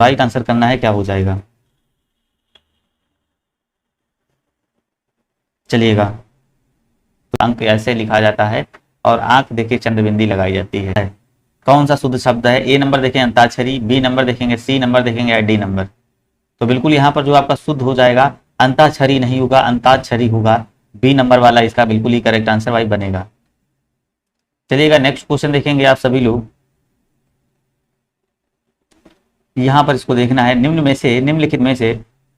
Right answer करना है, क्या हो जाएगा। चलिएगा, तो अंक ऐसे लिखा जाता है और आंख देखिए चंद्रबिंदी लगाई जाती है। कौन सा शुद्ध शब्द है। ए नंबर देखें अंताक्षरी, बी नंबर देखेंगे, सी नंबर देखेंगे या डी नंबर। तो बिल्कुल यहाँ पर जो आपका शुद्ध हो जाएगा अंताक्षरी नहीं होगा, अंताक्षरी होगा। बी नंबर वाला इसका बिल्कुल ही करेक्ट आंसर भाई बनेगा। चलिएगा नेक्स्ट क्वेश्चन देखेंगे आप सभी लोग। यहाँ पर इसको देखना है, निम्नलिखित में से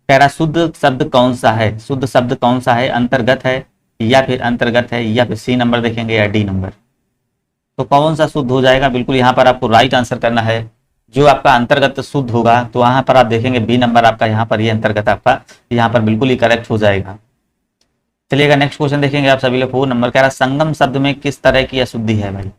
पैरा शुद्ध शब्द कौन सा है। शुद्ध शब्द कौन सा है, अंतर्गत है या फिर अंतर्गत है या फिर सी नंबर देखेंगे या डी नंबर। तो कौन सा शुद्ध हो जाएगा, बिल्कुल यहाँ पर आपको राइट आंसर करना है। जो आपका अंतर्गत शुद्ध होगा तो वहां पर आप देखेंगे बी नंबर आपका यहाँ पर ये अंतर्गत आपका यहाँ पर बिल्कुल ही करेक्ट हो जाएगा। चलिएगा नेक्स्ट क्वेश्चन देखेंगे आप सभी लोग। 4 नंबर कह रहा संगम शब्द में किस तरह की अशुद्धि है भाई।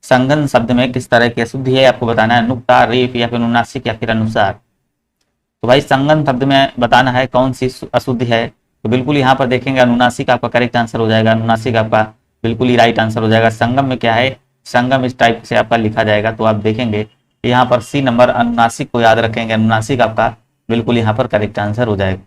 संगम शब्द में किस तरह की अशुद्धि है आपको बताना है, नुक्ता, रेफ या फिर अनुनासिक या फिर अनुसार। तो भाई संगम शब्द में बताना है कौन सी अशुद्धि है। तो बिल्कुल यहाँ पर देखेंगे अनुनासिक आपका करेक्ट आंसर हो जाएगा। अनुनासिक आपका बिल्कुल ही राइट आंसर हो जाएगा। संगम में क्या है, संगम इस टाइप से आपका लिखा जाएगा। तो आप देखेंगे यहाँ पर सी नंबर अनुनासिक को याद रखेंगे, अनुनासिक आपका बिल्कुल यहाँ पर करेक्ट आंसर हो जाएगा।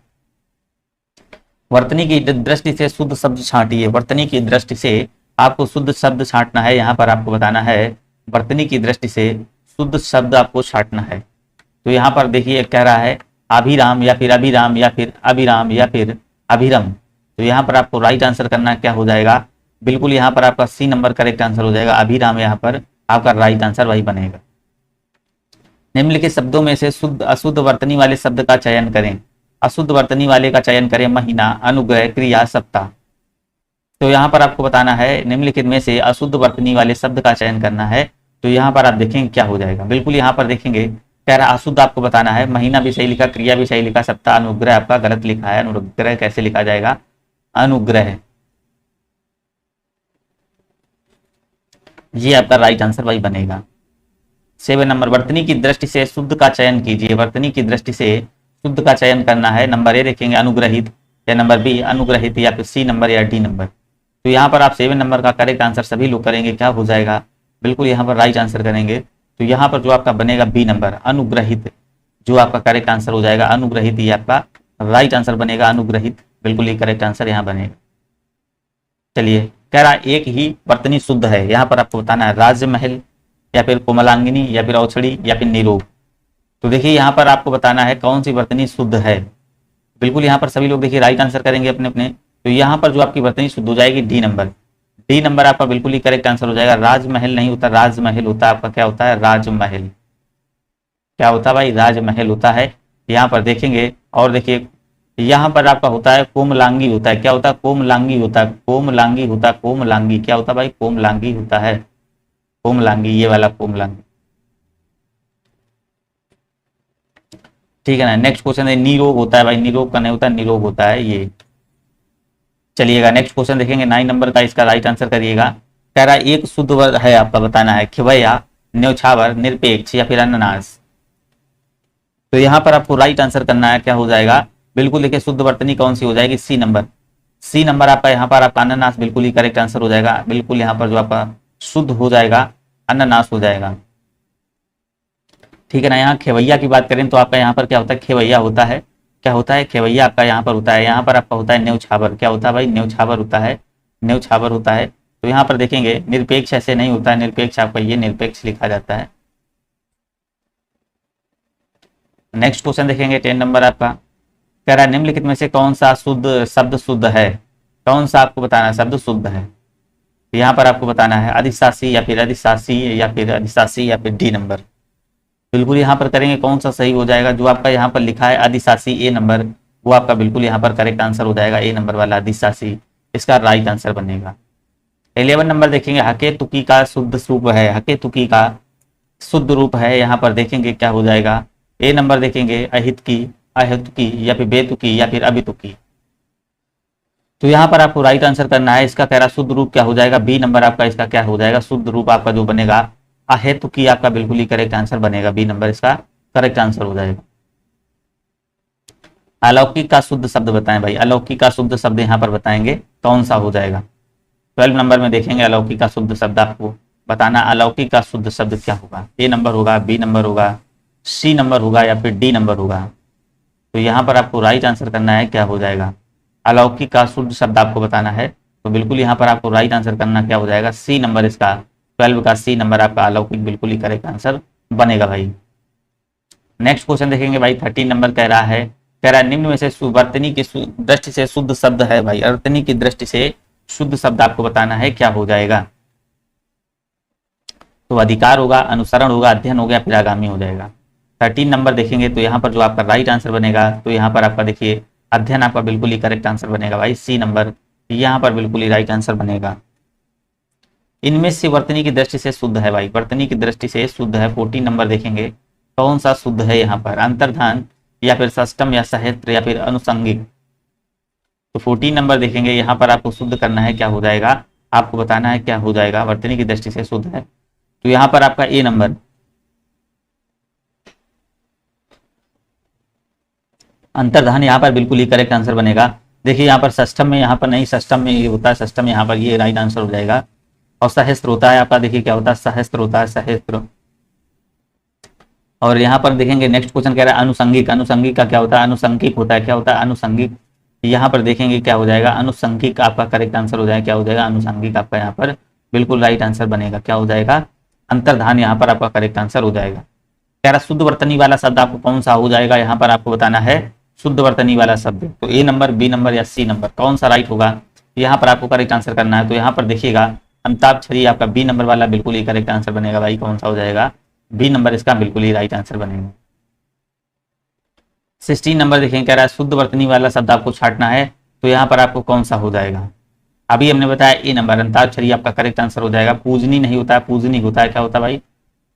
वर्तनी की दृष्टि से शुद्ध शब्द छांटिए। वर्तनी की दृष्टि से आपको शुद्ध शब्द छांटना है। यहाँ पर आपको बताना है वर्तनी की दृष्टि से शुद्ध शब्द आपको छांटना है। तो यहाँ पर देखिए कह रहा है अभिराम या फिर अभिराम या फिर अभिराम या फिर अभिरम। तो यहाँ पर आपको राइट आंसर करना क्या हो जाएगा, बिल्कुल यहाँ पर आपका सी नंबर करेक्ट आंसर हो जाएगा। अभिराम यहाँ पर आपका राइट आंसर वही बनेगा। निम्नलिखित शब्दों में से शुद्ध अशुद्ध वर्तनी वाले शब्द का चयन करें। अशुद्ध वर्तनी वाले का चयन करें, महीना, अनुग्रह, क्रिया, सप्ताह। तो यहाँ पर आपको बताना है निम्नलिखित में से अशुद्ध वर्तनी वाले शब्द का चयन करना है। तो यहाँ पर आप देखेंगे क्या हो जाएगा, बिल्कुल यहाँ पर देखेंगे कह रहा अशुद्ध आपको बताना है। महीना भी सही लिखा, क्रिया भी सही लिखा, सप्ताह, अनुग्रह आपका गलत लिखा है। अनुग्रह कैसे लिखा जाएगा, अनुग्रह, ये आपका राइट आंसर वही बनेगा। 7 नंबर वर्तनी की दृष्टि से शुद्ध का चयन कीजिए। वर्तनी की दृष्टि से शुद्ध का चयन करना है। नंबर ए देखेंगे अनुग्रहित या नंबर बी अनुग्रहित या फिर सी नंबर या डी नंबर। तो यहाँ पर आप 7 नंबर का करेक्ट आंसर सभी लोग करेंगे, क्या हो जाएगा, बिल्कुल यहाँ पर राइट आंसर करेंगे। तो यहाँ पर जो आपका बनेगा बी नंबर अनुग्रहित, जो आपका करेक्ट आंसर हो जाएगा। अनुग्रहित ये आपका राइट आंसर बनेगा, अनुग्रहित बिल्कुल ही करेक्ट आंसर यहाँ बनेगा। चलिए कह रहा एक ही वर्तनी शुद्ध है। यहाँ पर आपको बताना है राजमहल या फिर कोमलांगिनी या फिर औछड़ी या फिर निरोग। तो देखिए यहाँ पर आपको बताना है कौन सी वर्तनी शुद्ध है। बिल्कुल यहाँ पर सभी लोग देखिए राइट आंसर करेंगे अपने अपने। तो यहाँ पर जो आपकी वर्तनी शुद्ध हो जाएगी डी नंबर। डी नंबर आपका बिल्कुल ही करेक्ट आंसर हो जाएगा। राजमहल नहीं होता, राजमहल होता है आपका, क्या होता है, राजमहल। क्या होता है भाई, राजमहल होता है। यहाँ पर देखेंगे और देखिए यहाँ पर आपका होता है कोमलांगी होता है। क्या होता है, कोमलांगी होता है, कोमलांगी होता है, कोमलांगी क्या होता है भाई, कोमलांगी होता है, कोमलांगी, ये वाला कोमलांगी। ठीक है ना। नेक्स्ट क्वेश्चन है निरोग होता है भाई, निरोग का नहीं होता, निरोग होता है ये। चलिएगा नेक्स्ट क्वेश्चन देखेंगे 9 नंबर का, इसका राइट आंसर करिएगा। कह रहा एक शुद्ध वर्ग है आपका बताना है, खिवैया, न्यौछावर, निरपेक्ष या फिर अनानास। तो यहाँ पर आपको राइट आंसर करना है, क्या हो जाएगा, बिल्कुल देखिए शुद्ध वर्तनी कौन सी हो जाएगी, सी नंबर। सी नंबर आपका यहाँ पर आपका अनानास बिल्कुल ही करेक्ट आंसर हो जाएगा। बिल्कुल यहाँ पर जो आपका शुद्ध हो जाएगा अनानास हो जाएगा। ठीक है ना। यहाँ खेवैया की बात करें तो आपका यहाँ पर क्या होता है, खेवैया होता है, क्या होता है, खेवैया आपका यहाँ पर होता है। यहाँ पर आपका होता है न्यौछावर, क्या होता है भाई, न्यौछावर होता है, न्यौछावर होता है। तो यहाँ पर देखेंगे निरपेक्ष ऐसे नहीं होता है, निरपेक्ष आपका ये निरपेक्ष लिखा जाता है। नेक्स्ट क्वेश्चन देखेंगे 10 नंबर आपका। कह रहा है निम्नलिखित में से कौन सा शुद्ध शब्द शुद्ध है, कौन सा आपको बताना है शब्द शुद्ध है। तो यहाँ पर आपको बताना है अधिशासी या फिर अधिशासी या फिर अधिशासी या फिर डी नंबर। बिल्कुल यहाँ पर करेंगे कौन सा सही हो जाएगा, जो आपका यहाँ पर लिखा है अधिशासी ए नंबर, वो आपका बिल्कुल यहाँ पर करेक्ट आंसर हो जाएगा, ए नंबर वाला अधिशासी इसका राइट आंसर बनेगा। 11 नंबर देखेंगे हके तुकी का शुद्ध रूप है, हके तुकी का शुद्ध रूप है। यहाँ पर देखेंगे क्या हो जाएगा, ए नंबर देखेंगे अहित की, अहितुकी या फिर बेतुकी या फिर अभितुकी। तो यहाँ पर आपको राइट आंसर करना है। इसका कह रहा शुद्ध रूप क्या हो जाएगा, बी नंबर आपका इसका क्या हो जाएगा, शुद्ध रूप आपका जो बनेगा अहेतुकी आपका बिल्कुल ही करेक्ट आंसर बनेगा, बी नंबर इसका करेक्ट आंसर हो जाएगा। अलौकिक का शुद्ध शब्द बताएं भाई, अलौकिक का शुद्ध शब्द यहाँ पर बताएंगे कौन सा हो जाएगा। 12 नंबर में देखेंगे अलौकिक का शुद्ध शब्द आपको बताना, अलौकिक का शुद्ध शब्द क्या होगा, ए नंबर होगा, बी नंबर होगा, सी नंबर होगा या फिर डी नंबर होगा। तो यहाँ पर आपको राइट आंसर करना है, क्या हो जाएगा, अलौकिक का शुद्ध शब्द आपको बताना है। तो बिल्कुल यहाँ पर आपको राइट आंसर करना क्या हो जाएगा, सी नंबर, इसका 12 का सी नंबर आपका अलौकिक बिल्कुल ही करेक्ट आंसर बनेगा भाई। नेक्स्ट क्वेश्चन देखेंगे भाई, 13 नंबर कह रहा है, निम्न में से वर्तनी की दृष्टि से शुद्ध शब्द है भाई, वर्तनी की दृष्टि से शुद्ध शब्द आपको बताना है, क्या हो जाएगा। तो अधिकार होगा, अनुसरण होगा, अध्ययन हो गया, फिर आगामी हो जाएगा। 13 नंबर देखेंगे तो यहाँ पर जो आपका राइट आंसर बनेगा, तो यहाँ पर आपका देखिए अध्ययन आपका बिल्कुल ही करेक्ट आंसर बनेगा भाई, सी नंबर यहाँ पर बिल्कुल ही राइट आंसर बनेगा। इनमें से वर्तनी की दृष्टि से शुद्ध है भाई, वर्तनी की दृष्टि से शुद्ध है, 14 नंबर देखेंगे कौन सा शुद्ध है यहाँ पर, अंतर्धान या फिर षष्टम या सहित्र या फिर अनुसंगिक। तो 14 नंबर देखेंगे, यहाँ पर आपको शुद्ध करना है, क्या हो जाएगा, आपको बताना है क्या हो जाएगा, वर्तनी की दृष्टि से शुद्ध है। तो यहाँ पर आपका ए नंबर, अंतर्धान यहाँ पर बिल्कुल ही करेक्ट आंसर बनेगा। देखिए यहाँ पर षष्टम में, यहाँ पर नहीं, षष्टम में ये होता है, षष्टम यहाँ पर ये राइट आंसर हो जाएगा। और सहस्त्र होता है आपका, देखिए क्या होता है, सहस्त्र होता है, सहस्त्र। और यहाँ पर देखेंगे नेक्स्ट क्वेश्चन कह रहा है अनुसंगिक, अनुसंगिक का क्या होता है, अनुसंगिक होता है, क्या होता है, अनुसंगिक। यहाँ पर देखेंगे क्या हो जाएगा, अनुसंगिक आपका करेक्ट आंसर हो जाएगा, क्या हो जाएगा, अनुसंगिक आपका यहाँ पर बिल्कुल राइट आंसर बनेगा, क्या हो जाएगा, अंतर्धान यहाँ पर आपका करेक्ट आंसर हो जाएगा। कह रहा शुद्ध वर्तनी वाला शब्द आपको कौन सा हो जाएगा, यहाँ पर आपको बताना है शुद्ध वर्तनी वाला शब्द। तो ए नंबर, बी नंबर या सी नंबर, कौन सा राइट होगा, यहाँ पर आपको करेक्ट आंसर करना है। तो यहाँ पर देखिएगा अंताक्षरी आपका बी नंबर वाला बिल्कुल ही करेक्ट आंसर बनेगा भाई, कौन सा हो जाएगा, बी नंबर इसका बिल्कुल ही राइट आंसर बनेगा। 16 नंबर देखें, कह रहा है शुद्ध वर्तनी वाला शब्द आपको छांटना है, तो यहाँ पर आपको कौन सा हो जाएगा, अभी हमने बताया ए नंबर, अंताक्षरी आपका करेक्ट आंसर हो जाएगा। पूजनी नहीं होता है, पूजनी होता है, क्या होता है भाई,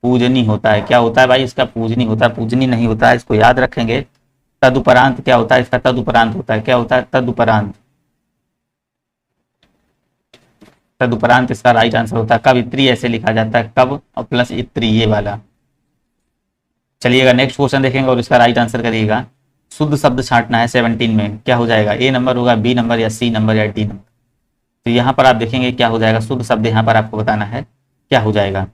पूजनी होता है, क्या होता है भाई, इसका पूजनी होता है, पूजनी नहीं होता है, इसको याद रखेंगे। तदुपरांत क्या होता है, इसका तदुपरांत होता है, क्या होता है, तदुपरांत, तदुपरांत इसका राइट आंसर होता है। कवित्री ऐसे लिखा जाता है, कब और प्लस इत्री, ये वाला। चलिएगा नेक्स्ट क्वेश्चन देखेंगे और इसका राइट आंसर करिएगा। शुद्ध शब्द छांटना है 17 में, क्या हो जाएगा, ए नंबर होगा, बी नंबर या सी नंबर या डी नंबर। तो यहाँ पर आप देखेंगे क्या हो जाएगा, शुद्ध शब्द यहाँ पर आपको बताना है, क्या हो जाएगा,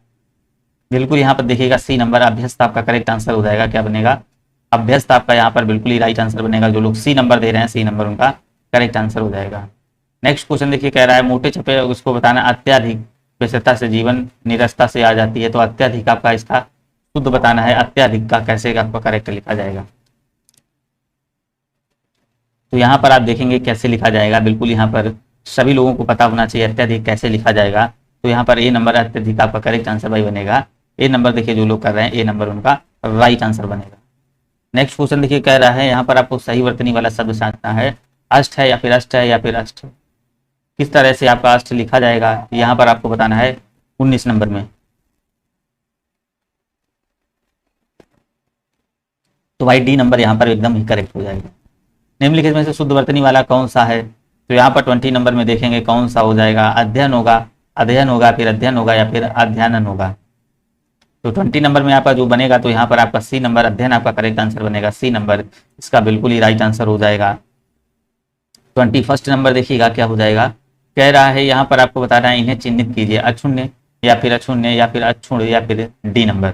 बिल्कुल यहाँ पर देखिएगा सी नंबर, अभ्यस्त आपका करेक्ट आंसर हो जाएगा, क्या बनेगा, अभ्यस्त आपका यहाँ पर बिल्कुल ही राइट आंसर बनेगा। जो लोग सी नंबर दे रहे हैं, सी नंबर उनका करेक्ट आंसर हो जाएगा। नेक्स्ट क्वेश्चन देखिए, कह रहा है मोटे छपे उसको बताना, अत्यधिक व्यस्तता से जीवन निरस्ता से आ जाती है, तो अत्यधिक आपका इसका शुद्ध बताना है, अत्यधिक का कैसे आपका करेक्ट लिखा जाएगा। तो यहाँ पर आप देखेंगे कैसे लिखा जाएगा, बिल्कुल यहाँ पर सभी लोगों को पता होना चाहिए अत्यधिक कैसे लिखा जाएगा। तो यहाँ पर ए नंबर अत्यधिक आपका करेक्ट आंसर भाई बनेगा, ए नंबर देखिए जो लोग कर रहे हैं, ए नंबर उनका राइट आंसर बनेगा। नेक्स्ट क्वेश्चन देखिए, कह रहा है यहाँ पर आपको सही वर्तनी वाला शब्द छांटना है, अष्ट है या फिर अष्ट है या फिर अष्ट, किस तरह से आपका अष्ट लिखा जाएगा, यहाँ पर आपको बताना है 19 नंबर में। तो भाई डी नंबर यहाँ पर एकदम ही करेक्ट हो जाएगा। निम्नलिखित में से शुद्ध वर्तनी वाला कौन सा है, तो यहाँ पर 20 नंबर में देखेंगे कौन सा हो जाएगा, अध्ययन होगा, अध्ययन होगा, फिर अध्ययन होगा या फिर अध्ययनन होगा। तो 20 नंबर में आपका जो बनेगा, तो यहाँ पर आपका सी नंबर, अध्ययन आपका करेक्ट आंसर बनेगा, सी नंबर इसका बिल्कुल ही राइट आंसर हो जाएगा। 21 नंबर देखिएगा क्या हो जाएगा, कह रहा है यहाँ पर आपको बताना है इन्हें चिन्हित कीजिए, अक्षुण्य या फिर अक्षुण्य या फिर अक्षुण या फिर डी नंबर।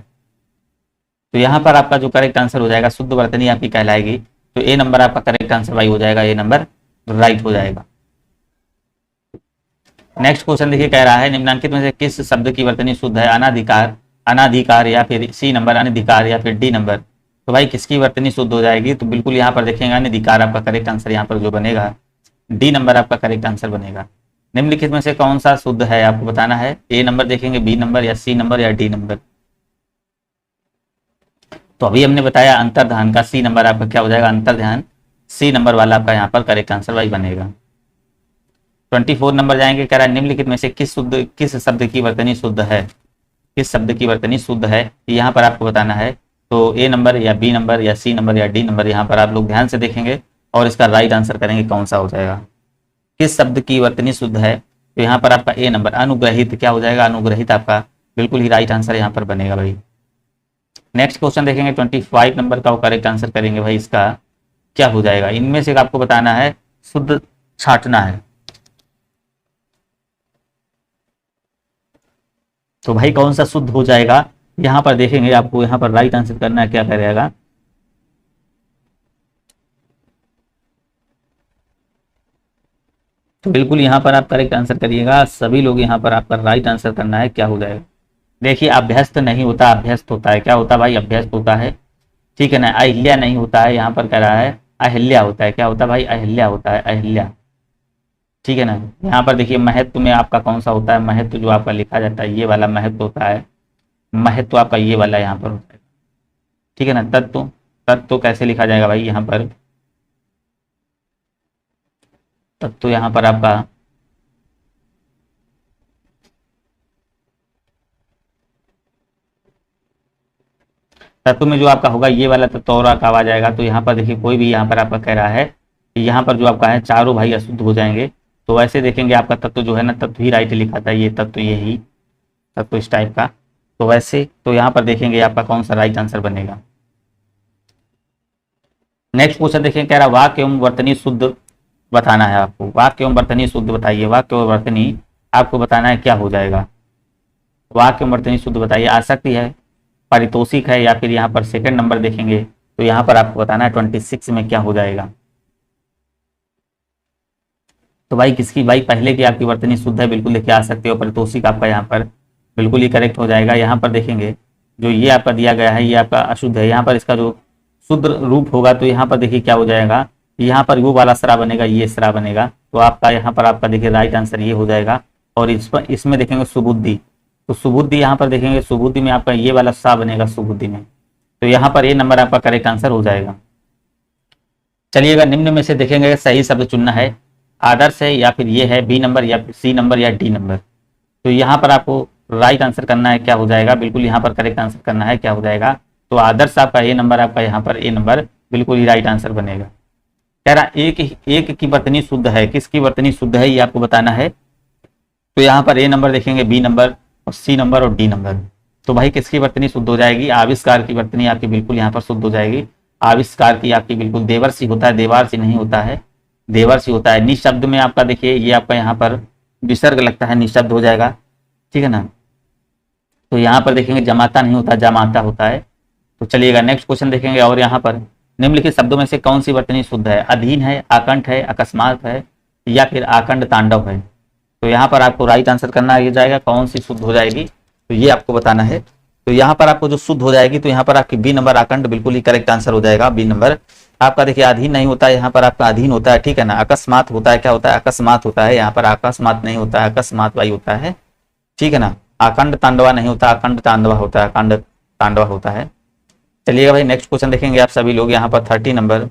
तो यहाँ पर आपका जो करेक्ट आंसर हो जाएगा, शुद्ध वर्तनी आपकी कहलाएगी, तो ए नंबर आपका करेक्ट आंसर भाई हो जाएगा, ए नंबर राइट हो जाएगा। नेक्स्ट क्वेश्चन देखिए, कह रहा है निम्नांकित में से किस शब्द की वर्तनी शुद्ध है, अनाधिकार, अनाधिकार या फिर सी नंबर, अनधिकार या फिर डी नंबर। तो भाई किसकी वर्तनी शुद्ध हो जाएगी, तो बिल्कुल यहाँ पर देखेंगे अनधिकार आपका करेक्ट आंसर यहाँ पर जो बनेगा, डी नंबर आपका करेक्ट आंसर बनेगा। निम्नलिखित में से कौन सा शुद्ध है आपको बताना है, ए नंबर देखेंगे, बी नंबर या सी नंबर या डी नंबर। तो अभी हमने बताया अंतर्धान का सी नंबर आपका क्या हो जाएगा, अंतर्ध्यान, सी नंबर वाला आपका यहाँ पर करेक्ट आंसर भाई बनेगा। 24 नंबर जाएंगे, कह रहा है निम्नलिखित में से किस शब्द की वर्तनी शुद्ध है, किस शब्द की वर्तनी शुद्ध है, यहाँ पर आपको बताना है। तो ए नंबर या बी नंबर या सी नंबर या डी नंबर, यहाँ पर आप लोग ध्यान से देखेंगे और इसका राइट आंसर करेंगे कौन सा हो जाएगा, किस शब्द की वर्तनी शुद्ध है। तो यहाँ पर आपका ए नंबर अनुग्रहित क्या हो जाएगा, अनुग्रहित आपका बिल्कुल ही राइट आंसर यहाँ पर बनेगा भाई। नेक्स्ट क्वेश्चन देखेंगे 25 नंबर का, वो करेक्ट आंसर करेंगे भाई, इसका क्या हो जाएगा, इनमें से आपको बताना है शुद्ध छांटना है। तो भाई कौन सा शुद्ध हो जाएगा, यहाँ पर देखेंगे आपको यहाँ पर राइट आंसर करना है, क्या करेगा। तो बिल्कुल यहाँ पर आप करेक्ट आंसर करिएगा, सभी लोग यहाँ पर आपका राइट आंसर करना है, क्या हो जाएगा। देखिए अभ्यस्त नहीं होता, अभ्यस्त होता है, क्या होता है भाई, अभ्यस्त होता है, ठीक है ना। अहिल्या नहीं होता है, यहाँ पर कह रहा है अहिल्या होता है, क्या होता है भाई, अहिल्या होता है, अहिल्या, ठीक है ना। यहाँ पर देखिए महत्व में आपका कौन सा होता है, महत्व जो आपका लिखा जाता है ये वाला महत्व होता है, महत्व आपका ये वाला यहाँ पर होता है, ठीक है ना। तत्व, तत्व कैसे लिखा जाएगा भाई, यहाँ पर तत्व यहाँ पर आपका तत्व में जो आपका होगा ये वाला तत्व और का आ जाएगा। तो यहाँ पर देखिए कोई भी यहाँ पर आपका कह रहा है कि यहाँ पर जो आपका है चारों भाई अशुद्ध हो जाएंगे। तो वैसे देखेंगे आपका तत्व जो है ना, तत्व ही राइट लिखा था, ये तत्व यही तत्व इस टाइप का। तो वैसे तो यहाँ पर देखेंगे आपका कौन सा राइट आंसर बनेगा। नेक्स्ट क्वेश्चन देखें, कह रहा वाक्य एवं वर्तनी शुद्ध बताना है आपको, वाक्य एवं वर्तनी शुद्ध बताइए। वाक्य एवं वर्तनी आपको बताना है, क्या हो जाएगा। वाक्य एवं वर्तनी शुद्ध बताइए। आसक्ति है, पारितोषिक है, या फिर यहाँ पर सेकंड नंबर देखेंगे तो यहाँ पर आपको बताना है 26 में क्या हो जाएगा। तो भाई किसकी, भाई पहले की आपकी वर्तनी शुद्ध है, बिल्कुल देखिए आ सकते हो, पारितोषिक आपका यहाँ पर बिल्कुल ही करेक्ट हो जाएगा। यहाँ पर देखेंगे जो ये आपका दिया गया है ये आपका अशुद्ध है, यहाँ पर इसका जो शुद्ध रूप होगा तो यहाँ पर देखिए क्या हो जाएगा, यहाँ पर वो वाला सरा बनेगा, ये सरा बनेगा। तो आपका यहाँ पर आपका देखिए राइट आंसर ये हो जाएगा। और इसमें देखेंगे सुबुद्धि, तो सुबुद्धि यहाँ पर देखेंगे, सुबुद्धि में आपका ये वाला सा बनेगा सुबुद्धि में। तो यहाँ पर ये नंबर आपका करेक्ट आंसर हो जाएगा। चलिएगा निम्न में से देखेंगे सही शब्द चुनना है, आदर्श है या फिर ये है बी नंबर या फिर सी नंबर या डी नंबर। तो यहाँ पर आपको राइट आंसर करना है, क्या हो जाएगा, बिल्कुल यहाँ पर करेक्ट आंसर करना है, क्या हो जाएगा। तो आदर्श आपका ए नंबर, आपका यहाँ पर ए नंबर बिल्कुल ही राइट आंसर बनेगा। कह रहा एक की वर्तनी शुद्ध है, किसकी वर्तनी शुद्ध है ये आपको बताना है। तो यहाँ पर ए नंबर देखेंगे, बी नंबर और सी नंबर और डी नंबर। तो भाई किसकी वर्तनी शुद्ध हो जाएगी, आविष्कार की वर्तनी आपकी बिल्कुल यहाँ पर शुद्ध हो जाएगी। आविष्कार की आपकी बिल्कुल, देवर्षि होता है, देवार्षि नहीं होता है, देवर्षि होता है। निशब्द में आपका देखिए ये आपका यहाँ पर विसर्ग लगता है, निशब्द हो जाएगा, ठीक है ना। तो यहाँ पर देखेंगे जमाता नहीं होता, जमाता होता है। तो चलिएगा नेक्स्ट क्वेश्चन देखेंगे, और यहाँ पर निम्नलिखित शब्दों में से कौन सी वर्तनी शुद्ध है। अधीन है, आकंठ है, अकस्मात है, या फिर आकंड तांडव है। तो यहाँ पर आपको राइट आंसर करना ये जाएगा, कौन सी शुद्ध हो जाएगी तो ये आपको बताना है। तो यहाँ पर आपको जो शुद्ध हो जाएगी तो यहाँ पर आपकी बी नंबर आकंड बिल्कुल ही करेक्ट आंसर हो जाएगा। बी नंबर आपका देखिए अधीन नहीं होता है, यहाँ पर आपका अधीन होता है, ठीक है ना। अकस्मात होता है, क्या होता है, अकस्मात होता है, यहाँ पर अकस्मात नहीं होता है, अकस्मात भाई होता है, ठीक है ना। आकंड तांडवा नहीं होता, अखंड तांडवा होता है, अखंड तांडवा होता है। चलिएगा भाई नेक्स्ट क्वेश्चन देखेंगे आप सभी लोग, यहाँ पर 30 नंबर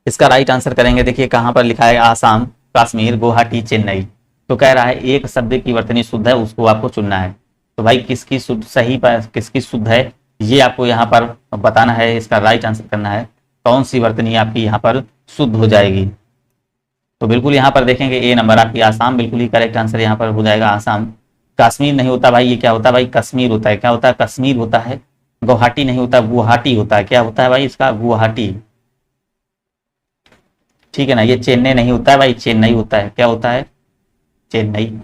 इसका राइट आंसर करेंगे। देखिए कहाँ पर लिखा है, आसाम, कश्मीर, गुवाहाटी, चेन्नई। तो कह रहा है एक शब्द की वर्तनी शुद्ध है, उसको आपको चुनना है। तो भाई किसकी शुद्ध सही पर किसकी शुद्ध है ये आपको यहाँ पर बताना है, इसका राइट आंसर करना है, कौन सी वर्तनी आपकी यहाँ पर शुद्ध हो जाएगी। तो बिल्कुल यहाँ पर देखेंगे ए नंबर आपकी आसाम बिल्कुल ही करेक्ट आंसर यहाँ पर हो जाएगा, आसाम। कश्मीर नहीं होता भाई, ये क्या होता है भाई, कश्मीर होता है, क्या होता है, कश्मीर होता है। गुवाहाटी नहीं होता, गुवाहाटी होता है, क्या होता है भाई इसका, गुवाहाटी, ठीक है ना। ये चेन्नई नहीं होता है भाई, चेन्नई होता है, क्या होता है, चेन्नई।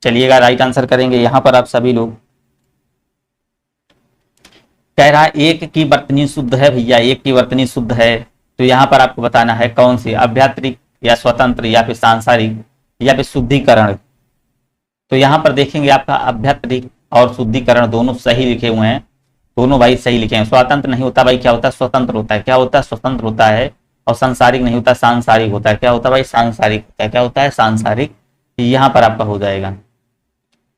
चलिएगा राइट आंसर करेंगे यहाँ पर आप सभी लोग। कह रहा है एक की वर्तनी शुद्ध है भैया, एक की वर्तनी शुद्ध है। तो यहाँ पर आपको बताना है कौन सी, आध्यात्मिक या स्वतंत्र या फिर सांसारिक या फिर शुद्धिकरण। तो यहाँ पर देखेंगे आपका आध्यात्मिक और शुद्धिकरण दोनों सही लिखे हुए हैं, दोनों भाई सही लिखे हैं। स्वतंत्र नहीं होता भाई, क्या होता है, स्वतंत्र होता है, क्या होता है, स्वतंत्र होता है। और सांसारिक नहीं होता, सांसारिक होता है, क्या होता है भाई, सांसारिक होता है, क्या होता है, सांसारिक। यहाँ पर आपका हो जाएगा।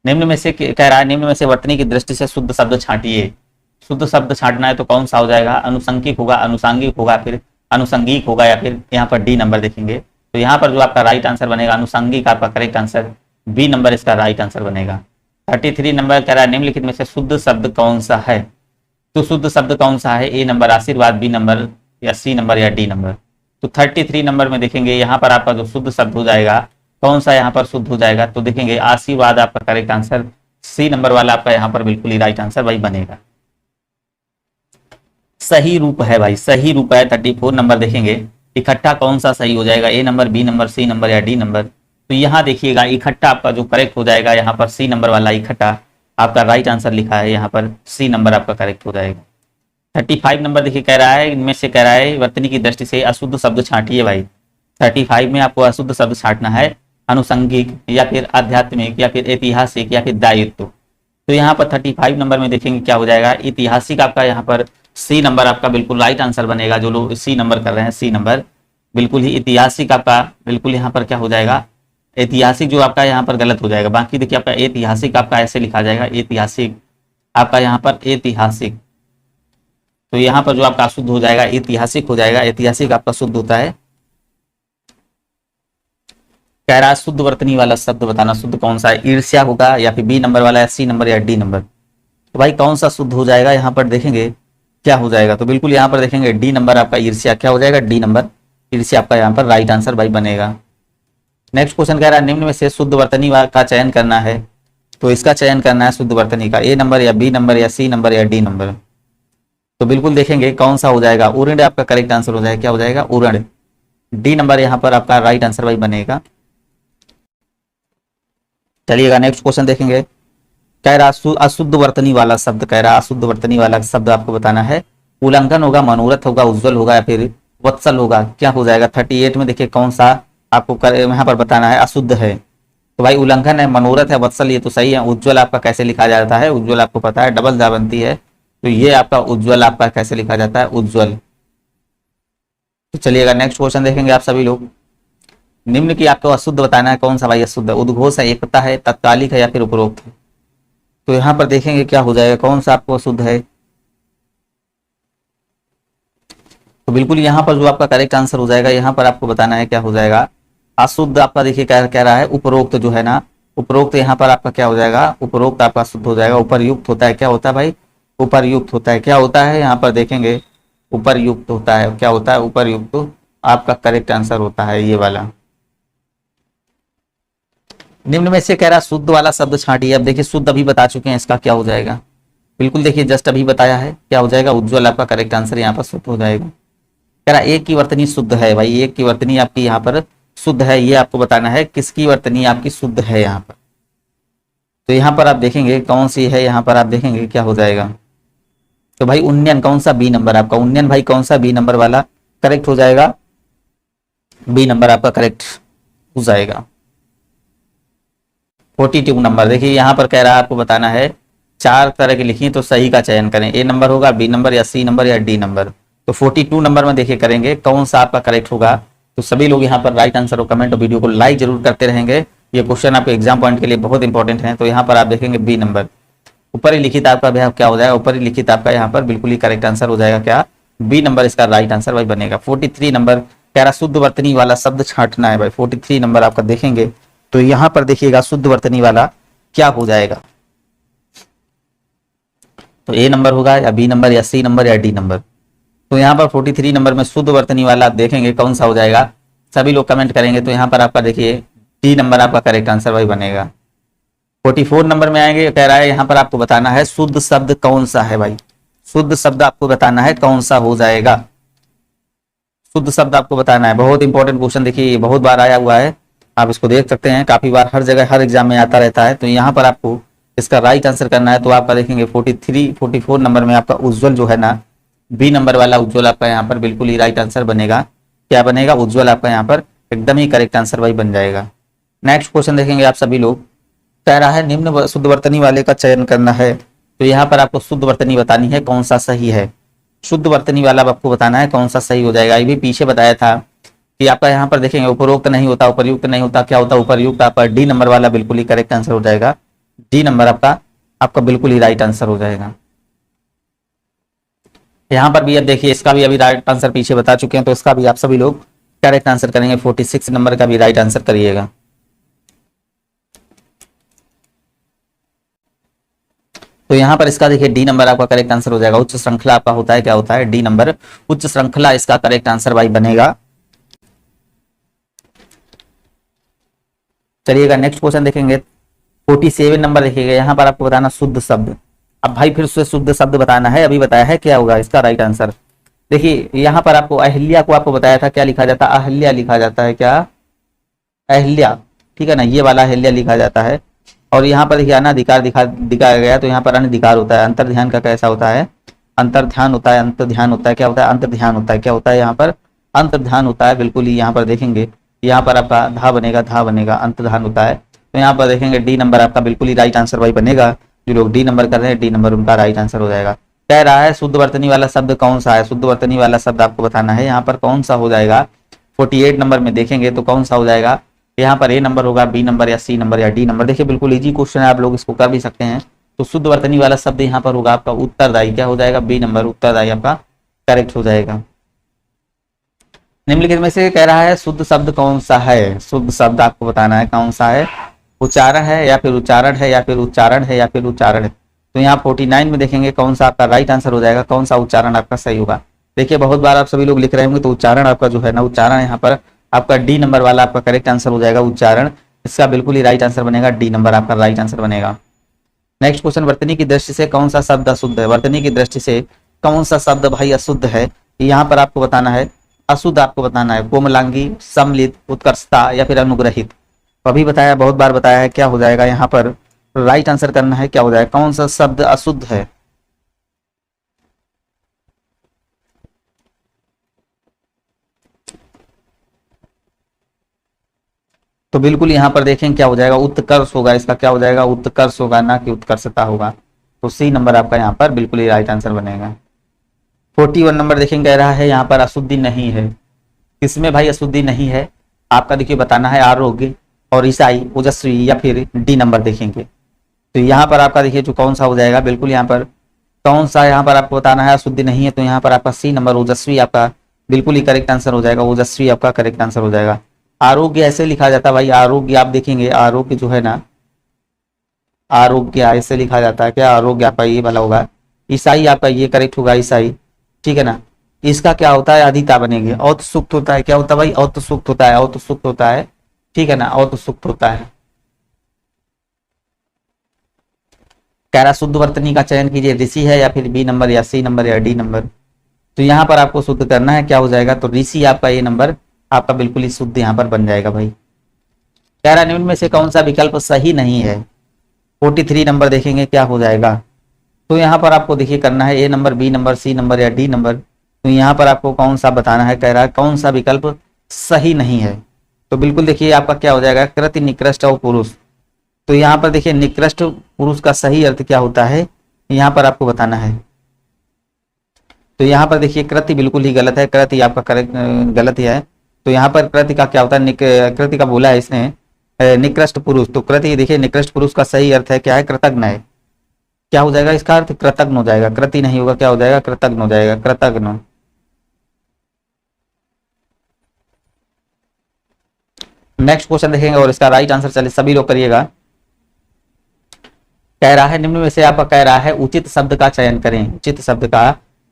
निम्न में से कह रहा है निम्न में से वर्तनी की दृष्टि से शुद्ध शब्द छांटिए। शुद्ध शब्द छांटना है तो कौन सा हो जाएगा, अनुसंगिक होगा, अनुसांगिक होगा, फिर अनुसंगिक होगा, या फिर यहाँ पर डी नंबर देखेंगे। तो यहाँ पर जो आपका राइट आंसर बनेगा अनुसंगिक, आपका करेक्ट आंसर बी नंबर इसका राइट आंसर बनेगा। 33 नंबर कह रहा है निम्नलिखित में से शुद्ध शब्द कौन सा है। तो शुद्ध शब्द कौन सा है, ए नंबर आशीर्वाद, बी नंबर या सी नंबर या डी नंबर। तो 33 नंबर में देखेंगे यहाँ पर आपका जो शुद्ध शब्द हो जाएगा कौन सा यहाँ पर शुद्ध हो जाएगा। तो देखेंगे आशीर्वाद आपका करेक्ट आंसर, सी नंबर वाला आपका यहाँ पर बिल्कुल ही राइट आंसर भाई बनेगा। सही रूप है भाई, सही रूप है। 34 नंबर देखेंगे इकट्ठा कौन सा सही हो जाएगा, A number, B number, C number या डी नंबर। तो यहाँ देखिएगा इकट्ठा आपका जो करेक्ट हो जाएगा यहाँ पर सी नंबर वाला इकट्ठा। आपका राइट आंसर लिखा है यहाँ पर, सी नंबर आपका करेक्ट हो जाएगा। 35 नंबर देखिए कह रहा है, इनमें से कह रहा है वर्तनी की दृष्टि से अशुद्ध शब्द छांटिए भाई। 35 में आपको अशुद्ध शब्द छांटना है, अनुसंगिक या फिर आध्यात्मिक या फिर ऐतिहासिक या फिर दायित्व। तो यहाँ पर 35 नंबर में देखेंगे क्या हो जाएगा, ऐतिहासिक आपका यहाँ पर सी नंबर आपका बिल्कुल राइट आंसर बनेगा। जो लोग सी नंबर कर रहे हैं, सी नंबर बिल्कुल ही ऐतिहासिक आपका बिल्कुल यहाँ पर क्या हो जाएगा, ऐतिहासिक जो आपका यहाँ पर गलत हो जाएगा। बाकी देखिए आपका ऐतिहासिक आपका ऐसे लिखा जाएगा, ऐतिहासिक आपका यहाँ पर ऐतिहासिक, तो यहाँ पर जो आपका अशुद्ध हो जाएगा ऐतिहासिक हो जाएगा, ऐतिहासिक आपका शुद्ध होता है। कह रहा है शुद्ध वर्तनी वाला शब्द बताना, शुद्ध कौन सा है, ईर्ष्या होगा या फिर बी नंबर वाला या सी नंबर या डी नंबर। तो भाई कौन सा शुद्ध हो जाएगा, यहाँ पर देखेंगे क्या हो जाएगा, तो बिल्कुल यहाँ पर देखेंगे डी नंबर आपका ईर्ष्या क्या हो जाएगा, डी नंबर ईर्ष्या आपका यहाँ पर राइट आंसर भाई बनेगा। नेक्स्ट क्वेश्चन कह रहा है निम्न में से शुद्ध वर्तनी का चयन करना है, तो इसका चयन करना है शुद्ध वर्तनी का, ए नंबर या बी नंबर या सी नंबर या डी नंबर। तो बिल्कुल देखेंगे कौन सा हो जाएगा, उरण आपका करेक्ट आंसर हो जाएगा, क्या हो जाएगा उरण, डी नंबर यहाँ पर आपका राइट आंसर भाई बनेगा। चलिएगा नेक्स्ट क्वेश्चन देखेंगे, कह रहा अशुद्ध वर्तनी वाला शब्द, कह रहा अशुद्ध वर्तनी वाला शब्द आपको बताना है, उल्लंघन होगा, मनोरथ होगा, उज्जवल होगा या फिर वत्सल होगा, क्या हो जाएगा। 38 में देखिए कौन सा आपको यहाँ पर बताना है अशुद्ध है, तो भाई उल्लंघन है, मनोरथ है, वत्सल ये तो सही है। उज्जवल आपका कैसे लिखा जाता है, उज्जवल आपको पता है डबल जा बनती है, तो ये आपका उज्जवल आपका कैसे लिखा जाता है, उज्जवल। तो चलिएगा नेक्स्ट क्वेश्चन देखेंगे आप सभी लोग, निम्न की आपको अशुद्ध बताना है, कौन सा भाई अशुद्ध है, उद्घोष है, एकता है, तत्कालिक है या फिर उपरोक्त है। तो यहाँ पर देखेंगे क्या हो जाएगा, कौन सा आपको अशुद्ध है, तो बिल्कुल यहाँ पर जो आपका करेक्ट आंसर हो जाएगा, यहाँ पर आपको बताना है क्या हो जाएगा, अशुद्ध आपका देखिए क्या कह रहा है, उपरोक्त जो है ना, उपरोक्त यहाँ पर आपका क्या हो जाएगा, उपरोक्त आपका शुद्ध हो जाएगा। उपरयुक्त होता है, क्या होता है भाई, उपरयुक्त होता है, क्या होता है यहाँ पर देखेंगे उपरयुक्त होता है, क्या होता है उपरयुक्त, आपका करेक्ट आंसर होता है ये वाला। निम्न में से कह रहा शुद्ध वाला शब्द छांटिए, अब देखिए शुद्ध अभी बता चुके हैं, इसका क्या हो जाएगा, बिल्कुल देखिए जस्ट अभी बताया है, क्या हो जाएगा उज्जवल आपका करेक्ट आंसर यहाँ पर शुद्ध हो जाएगा। कह रहा एक की वर्तनी शुद्ध है, भाई एक की वर्तनी आपकी यहाँ पर शुद्ध है, ये आपको बताना है किसकी वर्तनी आपकी शुद्ध है यहाँ पर। तो यहाँ पर आप देखेंगे कौन सी है, यहाँ पर आप देखेंगे क्या हो जाएगा, तो भाई उन्नयन कौन सा, बी नंबर आपका उन्नयन भाई कौन सा, बी नंबर वाला करेक्ट हो जाएगा, बी नंबर आपका करेक्ट हो जाएगा। 42 नंबर देखिए यहाँ पर कह रहा है आपको बताना है, 4 तरह की लिखी तो सही का चयन करें, ए नंबर होगा, बी नंबर या सी नंबर या डी नंबर। तो 42 नंबर में देखिए करेंगे कौन सा आपका करेक्ट होगा। तो सभी लोग यहाँ पर राइट आंसर और कमेंट और वीडियो को लाइक जरूर करते रहेंगे, ये क्वेश्चन आपके एग्जाम पॉइंट के लिए बहुत इंपॉर्टेंट है। तो यहाँ पर आप देखेंगे बी नंबर, ऊपर ही लिखित आपका भैया क्या हो जाएगा, ऊपर ही लिखित आपका यहाँ पर बिल्कुल ही करेक्ट आंसर हो जाएगा, क्या बी नंबर इसका राइट आंसर भाई बनेगा। 43 नंबर कह रहा शुद्ध वर्तनी वाला शब्द छांटना है भाई, 43 नंबर आपका देखेंगे तो यहाँ पर देखिएगा शुद्ध वर्तनी वाला क्या हो जाएगा, तो ए नंबर होगा या बी नंबर या सी नंबर या डी नंबर। तो यहाँ पर 43 नंबर में शुद्ध वर्तनी वाला आप देखेंगे कौन सा हो जाएगा, सभी लोग कमेंट करेंगे। तो यहाँ पर आपका देखिए डी नंबर आपका करेक्ट आंसर भाई बनेगा। 44 नंबर में आएंगे, कह रहा है यहाँ पर आपको बताना है शुद्ध शब्द कौन सा है भाई, शुद्ध शब्द आपको बताना है कौन सा हो जाएगा, शुद्ध शब्द आपको बताना है। बहुत इंपॉर्टेंट क्वेश्चन देखिए, ये बहुत बार आया हुआ है, आप इसको देख सकते हैं, काफी बार हर जगह हर एग्जाम में आता रहता है। तो यहाँ पर आपको इसका राइट आंसर करना है, तो आपका देखेंगे 44 नंबर में आपका उज्जवल जो है ना, बी नंबर वाला उज्जवल आपका यहाँ पर बिल्कुल ही राइट आंसर बनेगा। क्या बनेगा, उज्जवल आपका यहाँ पर एकदम ही करेक्ट आंसर भाई बन जाएगा। नेक्स्ट क्वेश्चन देखेंगे आप सभी लोग, कह रहा है निम्न शुद्ध वर्तनी वाले का चयन करना है, तो यहाँ पर आपको शुद्ध वर्तनी बतानी है कौन सा सही है, शुद्ध वर्तनी वाला आपको बताना है कौन सा सही हो जाएगा। ये भी पीछे बताया था कि आपका यहाँ पर देखेंगे उपरोक्त नहीं होता, उपरयुक्त नहीं होता, क्या होता उपरयुक्त, आपका डी नंबर वाला बिल्कुल ही करेक्ट आंसर हो जाएगा, डी नंबर आपका बिल्कुल ही राइट आंसर हो जाएगा। यहाँ पर भी अब देखिए इसका भी अभी राइट आंसर पीछे बता चुके हैं, तो इसका भी आप सभी लोग करेक्ट आंसर करेंगे, 46 नंबर का भी राइट आंसर करिएगा। तो यहाँ पर इसका देखिए डी नंबर आपका करेक्ट आंसर हो जाएगा। उच्च श्रृंखला आपका होता है, क्या होता है, डी नंबर उच्च श्रृंखला इसका करेक्ट आंसर भाई बनेगा। चलिएगा नेक्स्ट क्वेश्चन देखेंगे, 47 नंबर देखिएगा, यहाँ पर आपको बताना शुद्ध शब्द। अब भाई फिर से शुद्ध शब्द बताना है, अभी बताया है क्या होगा इसका राइट आंसर। देखिए यहाँ पर आपको अहिल्या को आपको बताया था क्या लिखा जाता है, अहिल्या लिखा जाता है, क्या अहिल्या, ठीक है ना, ये वाला अहिल्या लिखा जाता है। और यहाँ पर देखिए अनाधिकार दिखाया गया, तो यहाँ पर अनधिकार होता है। अंतर ध्यान का कैसा होता है? अंतर ध्यान होता है, अंतर ध्यान होता है, क्या होता है? अंतर ध्यान होता है, क्या होता है यहाँ पर? अंतर ध्यान होता है। बिल्कुल ही यहाँ पर देखेंगे, यहाँ पर आपका धा बनेगा, धा बनेगा, अंतर ध्यान होता है। तो यहाँ पर देखेंगे डी नंबर आपका बिल्कुल ही राइट आंसर भाई बनेगा। जो लोग डी नंबर कर रहे हैं, डी नंबर उनका राइट आंसर हो जाएगा। कह रहा है शुद्ध वर्तनी वाला शब्द कौन सा है? शुद्ध वर्तनी वाला शब्द आपको बताना है। यहाँ पर कौन सा हो जाएगा? 48 नंबर में देखेंगे तो कौन सा हो जाएगा? यहाँ पर ए नंबर होगा, बी नंबर या सी नंबर या डी नंबर। देखिए बिल्कुल इजी क्वेश्चन है, आप लोग इसको कर भी सकते हैं। तो शुद्ध वर्तनी वाला शब्द यहाँ पर होगा आपका उत्तरदायी। क्या हो जाएगा? बी नंबर, उत्तरदायी आपका करेक्ट हो जाएगा। निम्नलिखित में से कह रहा है शुद्ध शब्द कौन सा है? शुद्ध शब्द आपको बताना है कौन सा है। उच्चारण है या फिर उच्चारण है या फिर उच्चारण है या फिर उच्चारण है। तो यहाँ 49 में देखेंगे कौन सा आपका राइट आंसर हो जाएगा, कौन सा उच्चारण आपका सही होगा। देखिए बहुत बार आप सभी लोग लिख रहे होंगे, तो उच्चारण आपका जो है ना, उच्चारण यहाँ पर आपका डी नंबर वाला आपका करेक्ट आंसर हो जाएगा। उच्चारण इसका बिल्कुल ही राइट आंसर बनेगा, डी नंबर आपका राइट आंसर बनेगा। नेक्स्ट क्वेश्चन, वर्तनी की दृष्टि से कौन सा शब्द अशुद्ध है? वर्तनी की दृष्टि से कौन सा शब्द भाई अशुद्ध है? यहाँ पर आपको बताना है, अशुद्ध आपको बताना है। कोमलांगी, सम्मिलित, उत्कर्षता या फिर अनुग्रहित। अभी बताया, बहुत बार बताया है, क्या हो जाएगा यहाँ पर? राइट आंसर करना है, क्या हो जाएगा? कौन सा शब्द अशुद्ध है? तो बिल्कुल यहाँ पर देखें क्या हो जाएगा? उत्कर्ष होगा। इसका क्या हो जाएगा? उत्कर्ष होगा, ना कि उत्कर्षता होगा। तो सी नंबर आपका यहाँ पर बिल्कुल ही राइट आंसर बनेगा। 41 नंबर देखें, कह रहा है यहाँ पर अशुद्धि नहीं है। किसमें भाई अशुद्धि नहीं है? आपका देखिए बताना है, आरोग्य और ईसाई, ओजस्वी या फिर डी नंबर देखेंगे। तो यहाँ पर आपका देखिए जो कौन सा हो जाएगा, बिल्कुल यहाँ पर कौन सा यहाँ पर आपको बताना है अशुद्धि नहीं है। तो यहाँ पर आपका सी नंबर ओजस्वी आपका बिल्कुल ही करेक्ट आंसर हो जाएगा। ओजस्वी आपका करेक्ट आंसर हो जाएगा। आरोग्य ऐसे लिखा जाता है भाई, आरोग्य आप देखेंगे, आरोग्य जो है ना, आरोग्य ऐसे लिखा जाता है। क्या आरोग्य आपका ये वाला होगा? ईसाई आपका ये करेक्ट होगा, ईसाई, ठीक है ना। इसका क्या होता है? अधिता बनेगी। औतसुक्त होता है, क्या होता है भाई? औतसुक्त होता है, औतसुक्त होता है, ठीक है ना, औतसुक्त होता है। कह रहा शुद्ध वर्तनी का चयन कीजिए, ऋषि है या फिर बी नंबर या सी नंबर या डी नंबर। तो यहाँ पर आपको शुद्ध करना है, क्या हो जाएगा? तो ऋषि आपका ये नंबर आपका बिल्कुल ही शुद्ध यहाँ पर बन जाएगा भाई। कह रहा निम्न में से कौन सा विकल्प सही नहीं है? 43 नंबर देखेंगे क्या हो जाएगा। तो यहाँ पर आपको देखिए करना है A number, B number, C number या डी नंबर। तो यहाँ पर आपको कौन सा बताना है, कह रहा है कौन सा विकल्प सही नहीं है। तो बिल्कुल देखिए आपका क्या हो जाएगा, कृति, निकृष्ट और पुरुष। तो यहाँ पर देखिए निकृष्ट पुरुष का सही अर्थ क्या होता है, यहाँ पर आपको बताना है। तो यहाँ पर देखिए कृति बिल्कुल ही गलत है, कृति आपका करेक्ट गलत ही है। तो यहाँ पर कृति का क्या होता है, कृति का बोला है इसने निकृष्ट पुरुष। तो कृति देखिए निकृष्ट पुरुष का सही अर्थ है क्या है, कृतज्ञ है। क्या हो जाएगा इसका अर्थ, कृतज्ञ हो जाएगा, कृति नहीं होगा, क्या हो जाएगा, कृतज्ञ हो जाएगा, कृतज्ञ। नेक्स्ट क्वेश्चन देखेंगे और इसका राइट आंसर चलिए सभी लोग करिएगा। कह रहा है निम्न में से आपका कह रहा है उचित शब्द का चयन करें। उचित शब्द का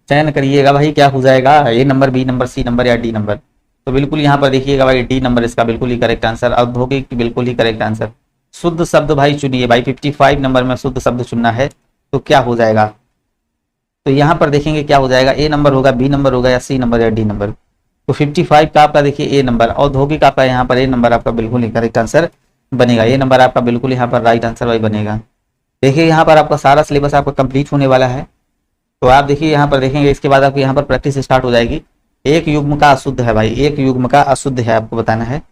चयन करिएगा भाई, क्या हो जाएगा, A number, B number, C number या डी नंबर। तो बिल्कुल यहाँ पर देखिएगा भाई डी नंबर इसका बिल्कुल ही करेक्ट आंसर, औद्योगिक बिल्कुल ही करेक्ट आंसर। शुद्ध शब्द भाई चुनिए भाई, 55 नंबर में शुद्ध शब्द चुनना है। तो क्या हो जाएगा, तो यहाँ पर देखेंगे क्या हो जाएगा, ए नंबर होगा, बी नंबर होगा या सी नंबर या डी नंबर। तो 55 का आपका देखिए ए नंबर, औद्योगिक आपका यहाँ पर ए नंबर आपका बिल्कुल ही करेक्ट आंसर बनेगा। ए नंबर आपका बिल्कुल यहाँ पर राइट आंसर भाई बनेगा। देखिए यहाँ पर आपका सारा सिलेबस आपका कंप्लीट होने वाला है। तो आप देखिए यहाँ पर देखेंगे, इसके बाद आपकी यहाँ पर प्रैक्टिस स्टार्ट हो जाएगी। एक युग्म का अशुद्ध है भाई, एक युग्म का अशुद्ध है आपको बताना है।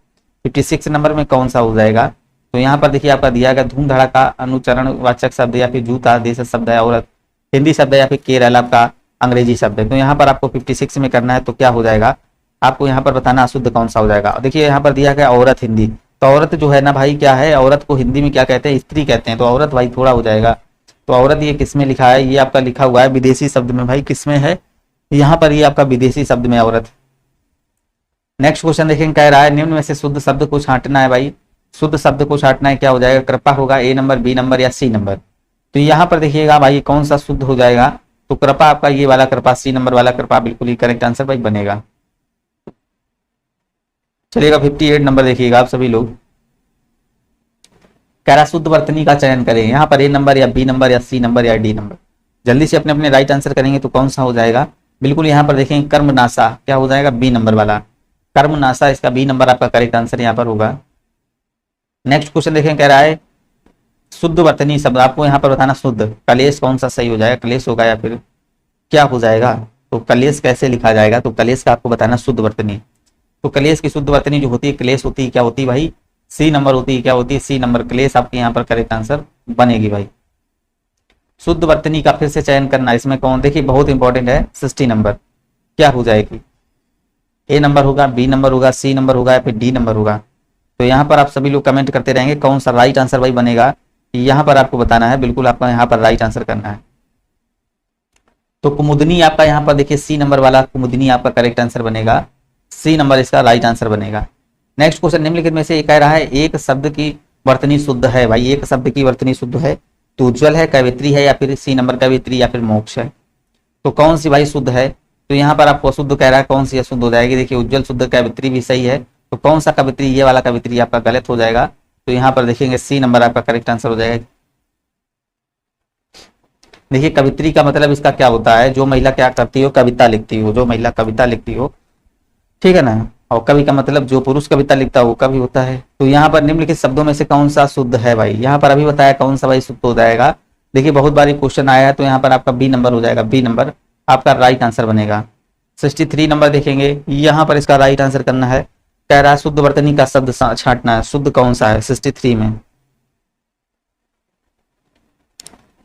56 नंबर में कौन सा हो जाएगा। तो यहाँ पर देखिए आपका दिया गया धूम धड़ाका अनुचरण वाचक शब्द या फिर जूता देश शब्द है, औरत हिंदी शब्द है या फिर केरल आपका अंग्रेजी शब्द है। तो यहाँ पर आपको 56 में करना है। तो क्या हो जाएगा, आपको यहाँ पर बताना अशुद्ध कौन सा हो जाएगा। देखिए यहाँ पर दिया गया औरत हिंदी, तो औरत जो है ना भाई क्या है, औरत को हिंदी में क्या कहते हैं, स्त्री कहते हैं। तो औरत भाई थोड़ा हो जाएगा। तो औरत ये किस में लिखा है, ये आपका लिखा हुआ है विदेशी शब्द में भाई, किस में है, यहाँ पर ये आपका विदेशी शब्द में औरत। नेक्स्ट क्वेश्चन देखेंगे, कह रहा है निम्न में से शुद्ध शब्द को छांटना है भाई। शुद्ध शब्द को छांटना है, क्या हो जाएगा, कृपा होगा, ए नंबर, बी नंबर या सी नंबर। तो यहाँ पर देखिएगा भाई कौन सा शुद्ध हो जाएगा। तो कृपा आपका ये वाला कृपा, सी नंबर वाला कृपा बिल्कुल ही करेक्ट आंसर भाई बनेगा। चलिएगा 58 नंबर देखिएगा आप सभी लोग। कह रहा शुद्ध वर्तनी का चयन करें, यहाँ पर ए नंबर या बी नंबर या सी नंबर या डी नंबर। जल्दी से अपने अपने राइट आंसर करेंगे तो कौन सा हो जाएगा। बिल्कुल यहाँ पर देखेंगे कर्मनाशा, क्या हो जाएगा, बी नंबर वाला कर्मनाशा, इसका बी नंबर आपका करेक्ट आंसर यहाँ पर होगा। नेक्स्ट क्वेश्चन देखें, कह रहा है शुद्ध वर्तनी शब्द आपको यहाँ पर बताना, शुद्ध कलेश कौन सा सही हो जाएगा, कलेश होगा या फिर क्या हो जाएगा, तो कलेश कैसे लिखा जाएगा, तो कलेश का आपको बताना शुद्ध वर्तनी। तो कलेश की शुद्ध वर्तनी जो होती है, क्लेश होती है, क्या होती है भाई, सी नंबर होती है, क्या होती है, सी नंबर, क्लेश आपके यहाँ पर करेक्ट आंसर बनेगी भाई। शुद्ध वर्तनी का फिर से चयन करना, इसमें कौन, देखिए बहुत इंपॉर्टेंट है, 60 नंबर क्या हो जाएगी, ए नंबर होगा, बी नंबर होगा, सी नंबर होगा या फिर डी नंबर होगा। तो यहाँ पर आप सभी लोग कमेंट करते रहेंगे कौन सा राइट आंसर भाई बनेगा, यहाँ पर आपको बताना है, बिल्कुल आपका यहाँ पर राइट आंसर करना है। तो कुमुदनी आपका यहाँ पर देखिए सी नंबर वाला कुमुदनी आपका करेक्ट आंसर बनेगा, सी नंबर इसका राइट आंसर बनेगा। नेक्स्ट क्वेश्चन, निम्नलिखित में से ये कह रहा है एक शब्द की वर्तनी शुद्ध है, भाई एक शब्द की वर्तनी शुद्ध है, तो उज्ज्वल है, कवित्री है या फिर सी नंबर कवित्री या फिर मोक्ष है। तो कौन सी भाई शुद्ध है, तो यहाँ पर आपको अशुद्ध कह रहा है, कौन सी अशुद्ध हो जाएगी, देखिए उज्ज्वल शुद्ध कवित्री भी सही है, तो कौन सा कवित्री, ये वाला कवित्री आपका गलत हो जाएगा। तो यहाँ पर देखेंगे सी नंबर आपका करेक्ट आंसर हो जाएगा। देखिए कवित्री का मतलब इसका क्या होता है, जो महिला क्या करती हो, कविता लिखती हो, जो महिला कविता लिखती हो, ठीक है ना, और कवि का मतलब जो पुरुष कविता लिखता हो वो कवि होता है। तो यहाँ पर निम्नलिखित शब्दों में से कौन सा शुद्ध है भाई, यहाँ पर अभी बताया कौन सा भाई शुद्ध हो जाएगा। देखिए बहुत बारी क्वेश्चन आया है, तो यहाँ पर आपका बी नंबर हो जाएगा, बी नंबर आपका राइट आंसर बनेगा। 63 नंबर देखेंगे, यहाँ पर इसका राइट आंसर करना है, कह रहा है शुद्ध वर्तनी का शब्द छांटना है, शुद्ध कौन सा है 63 में,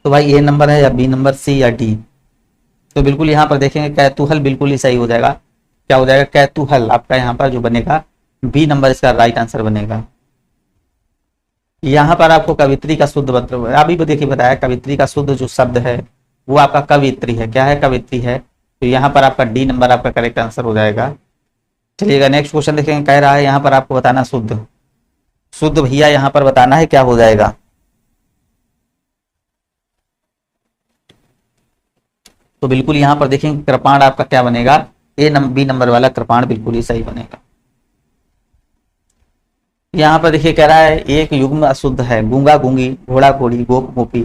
तो भाई ए नंबर है या बी नंबर, सी या डी। तो बिल्कुल यहाँ पर देखेंगे कैतूहल बिल्कुल ही सही हो जाएगा, क्या हो जाएगा, कैतूहल आपका यहाँ पर जो बनेगा, बी नंबर इसका राइट आंसर बनेगा। यहाँ पर आपको कवित्री का शुद्ध मतलब अभी देखिए बताया, कवित्री का शुद्ध जो शब्द है वो आपका कवित्री है, क्या है, कवित्री है, तो यहाँ पर आपका डी नंबर आपका करेक्ट आंसर हो जाएगा। चलिएगा नेक्स्ट क्वेश्चन देखेंगे, कह रहा है यहाँ पर आपको बताना शुद्ध, शुद्ध भैया यहाँ पर बताना है क्या हो जाएगा। तो बिल्कुल यहाँ पर देखेंगे कृपाण आपका क्या बनेगा, बी नंबर वाला कृपाण बिल्कुल ही सही बनेगा। यहाँ पर देखिए कह रहा है एक युग्म अशुद्ध है, गूंगा गूंगी, घोड़ा घोड़ी, गोप गोपी,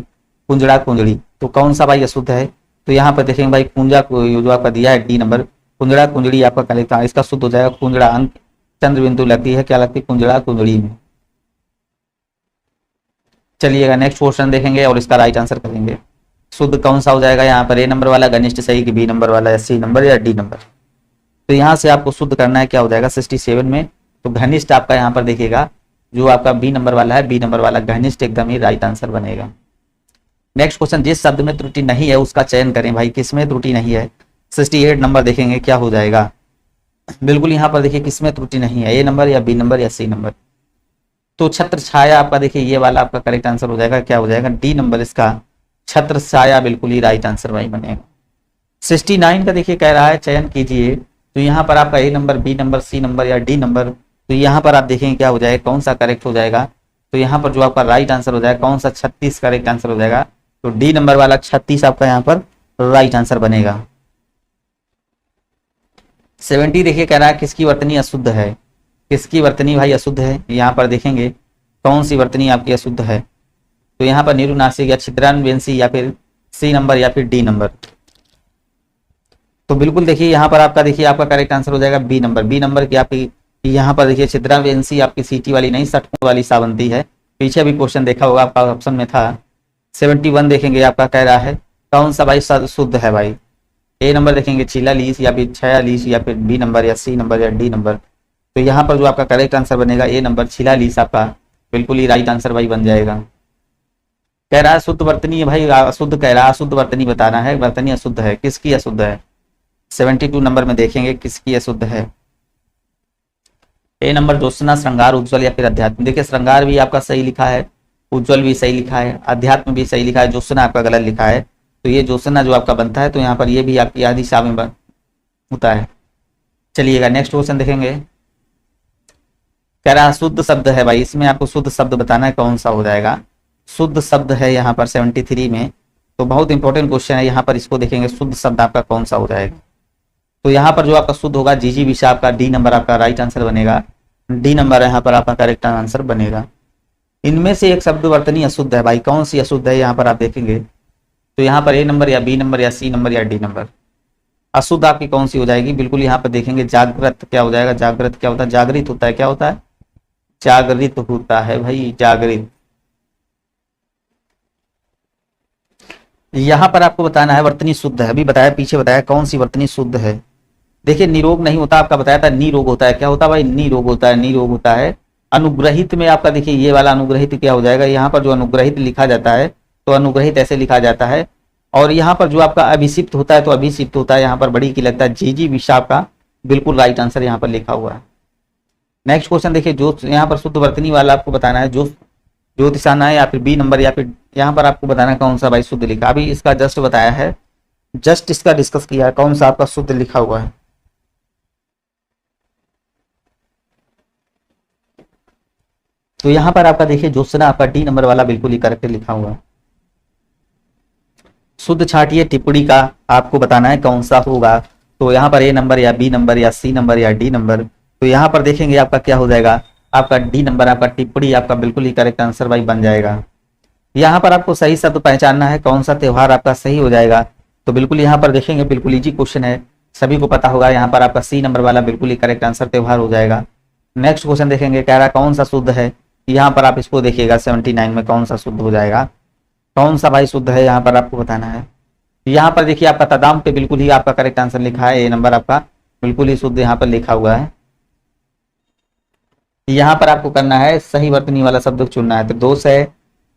कुंजड़ा कुंजड़ी, तो कौन सा भाई अशुद्ध है, तो यहाँ पर देखेंगे भाई कुंजा जो आपका दिया है डी नंबर, कुंजड़ा कुंजड़ी आपका करेक्ट, इसका शुद्ध हो जाएगा कुंजड़ा, अंक चंद्र बिंदु लगती है, क्या लगती है, कुंजड़ा कुंजड़ी में। चलिएगा नेक्स्ट क्वेश्चन देखेंगे और इसका राइट आंसर करेंगे, शुद्ध कौन सा हो जाएगा, यहाँ पर ए नंबर वाला घनिष्ठ सही कि बी नंबर वाला या सी नंबर या डी नंबर। तो यहाँ से आपको शुद्ध करना है, क्या हो जाएगा 67 में, तो घनिष्ठ आपका यहाँ पर देखिएगा जो आपका बी नंबर वाला है, बी नंबर वाला घनिष्ठ एकदम ही राइट आंसर बनेगा। नेक्स्ट क्वेश्चन, जिस शब्द में त्रुटि नहीं है उसका चयन करें, भाई किसमें त्रुटि नहीं है, 68 नंबर देखेंगे क्या हो जाएगा। बिल्कुल यहाँ पर देखिए किसमें त्रुटि नहीं है, ए नंबर या बी नंबर या सी नंबर। तो छत्र छाया आपका देखिए ये वाला आपका करेक्ट आंसर हो जाएगा, क्या हो जाएगा, डी नंबर इसका छत्र छाया बिल्कुल ही राइट आंसर भाई बनेगा। 69 का देखिए कह रहा है चयन कीजिए, तो यहाँ पर आपका A number, B number, C number या डी नंबर, तो यहाँ पर आप देखेंगे क्या हो जाएगा, कौन सा करेक्ट हो जाएगा। तो यहाँ पर जो आपका राइट आंसर हो जाएगा कौन सा, 36 करेक्ट आंसर हो जाएगा, तो डी नंबर वाला 36 आपका यहाँ पर राइट आंसर बनेगा। 70 देखिए कह रहा है किसकी वर्तनी अशुद्ध है, किसकी वर्तनी भाई अशुद्ध है, यहाँ पर देखेंगे कौन सी वर्तनी आपकी अशुद्ध है, तो यहाँ पर निरुनासिक या छिद्रान्वेंसी या फिर सी नंबर या फिर डी नंबर। तो बिल्कुल देखिए यहाँ पर आपका देखिए आपका करेक्ट आंसर हो जाएगा बी नंबर, बी नंबर की आपकी यहाँ पर देखिए छिद्रान्वेंसी आपकी सीटी वाली नहीं, सटकों वाली सावंती है, पीछे भी क्वेश्चन देखा होगा आपका ऑप्शन में था। 71 देखेंगे आपका कह रहा है कौन सा भाई शुद्ध है भाई, ए नंबर देखेंगे शिलालीस या फिर छयालीस या फिर बी नंबर या सी नंबर या डी नंबर। तो यहाँ पर जो आपका करेक्ट आंसर बनेगा ए नंबर शिलालीस आपका बिल्कुल ही राइट आंसर भाई बन जाएगा। कह रहा है शुद्ध वर्तनी है भाई, अशुद्ध कह रहा है, अशुद्ध वर्तनी बताना है, वर्तनी अशुद्ध है, किसकी अशुद्ध है, 72 नंबर में देखेंगे किसकी अशुद्ध है। ए नंबर ज्योत्सना, श्रृंगार, उज्ज्वल या फिर अध्यात्म। देखिए श्रृंगार भी आपका सही लिखा है, उज्ज्वल भी सही लिखा है, अध्यात्म भी सही लिखा है, ज्योत्सना आपका गलत लिखा है, तो ये ज्योत्सना जो आपका बनता है, तो यहाँ पर ये भी आपकी आधी शाम में होता है। चलिएगा नेक्स्ट क्वेश्चन देखेंगे, कह रहा है शुद्ध शब्द है भाई, इसमें आपको शुद्ध शब्द बताना है कौन सा हो जाएगा, शुद्ध शब्द है यहाँ पर 73 में, तो बहुत इंपॉर्टेंट क्वेश्चन है यहाँ पर, इसको देखेंगे शुद्ध शब्द आपका कौन सा हो जाएगा। तो यहाँ पर जो आपका शुद्ध होगा जीजी विषा आपका डी नंबर आपका राइट आंसर बनेगा, डी नंबर यहाँ पर आपका करेक्ट आंसर बनेगा। इनमें से एक शब्द वर्तनी अशुद्ध है भाई, कौन सी अशुद्ध है यहाँ पर आप देखेंगे, तो यहाँ पर ए नंबर या बी नंबर या सी नंबर या डी नंबर। अशुद्ध आपकी कौन सी हो जाएगी, बिल्कुल यहाँ पर देखेंगे जागृत, क्या हो जाएगा, जागृत क्या होता है, जागृत होता है, क्या होता है, जागृत होता है भाई, जागृत। यहाँ पर आपको बताना है वर्तनी शुद्ध है, अभी बताया पीछे बताया कौन सी वर्तनी शुद्ध है। देखिए निरोग नहीं होता, आपका बताया था निरोग होता है, क्या होता है भाई निरोग होता है, निरोग होता है। अनुग्रहित में आपका देखिए ये वाला अनुग्रहित क्या हो जाएगा, यहाँ पर जो अनुग्रहित लिखा जाता है तो अनुग्रहित ऐसे लिखा जाता है, और यहाँ पर जो आपका अभिषिप्त होता है तो अभिषिप्त होता है, यहाँ पर बड़ी की लगता है जी विषाप का बिल्कुल राइट आंसर यहाँ पर लिखा हुआ है। नेक्स्ट क्वेश्चन देखिए, जो यहाँ पर शुद्ध वर्तनी वाला आपको बताना है, जो ज्योतिषाना है या फिर बी नंबर, या फिर यहाँ पर आपको बताना है कौन सा भाई शुद्ध लिखा। अभी इसका जस्ट बताया है, जस्ट इसका डिस्कस किया है, कौन सा आपका शुद्ध लिखा हुआ है। तो यहाँ पर आपका देखिए ज्योत्सना आपका डी नंबर वाला बिल्कुल ही करेक्ट लिखा हुआ है। शुद्ध छाटिए टिप्पणी का आपको बताना है कौन सा होगा, तो यहाँ पर ए नंबर या बी नंबर या सी नंबर या डी नंबर, तो यहाँ पर देखेंगे आपका क्या हो जाएगा, आपका डी नंबर आपका टिप्पणी आपका बिल्कुल ही करेक्ट आंसर भाई बन जाएगा। यहाँ पर आपको सही शब्द पहचानना है, कौन सा त्योहार आपका सही हो जाएगा, तो बिल्कुल यहाँ पर देखेंगे बिल्कुल इजी क्वेश्चन है, सभी को पता होगा, यहाँ पर आपका सी नंबर वाला बिल्कुल ही करेक्ट आंसर त्योहार हो जाएगा। नेक्स्ट क्वेश्चन देखेंगे, कह रहा कौन सा शुद्ध है, यहाँ पर आप इसको देखिएगा 79 में कौन सा शुद्ध हो जाएगा, कौन सा भाई शुद्ध है यहाँ पर आपको बताना है। यहाँ पर देखिए आपका तदाम पे बिल्कुल ही आपका करेक्ट आंसर लिखा है, ए नंबर आपका बिल्कुल ही शुद्ध यहाँ पर लिखा हुआ है। यहाँ पर आपको करना है सही वर्तनी वाला शब्द चुनना है, त्रिदोष है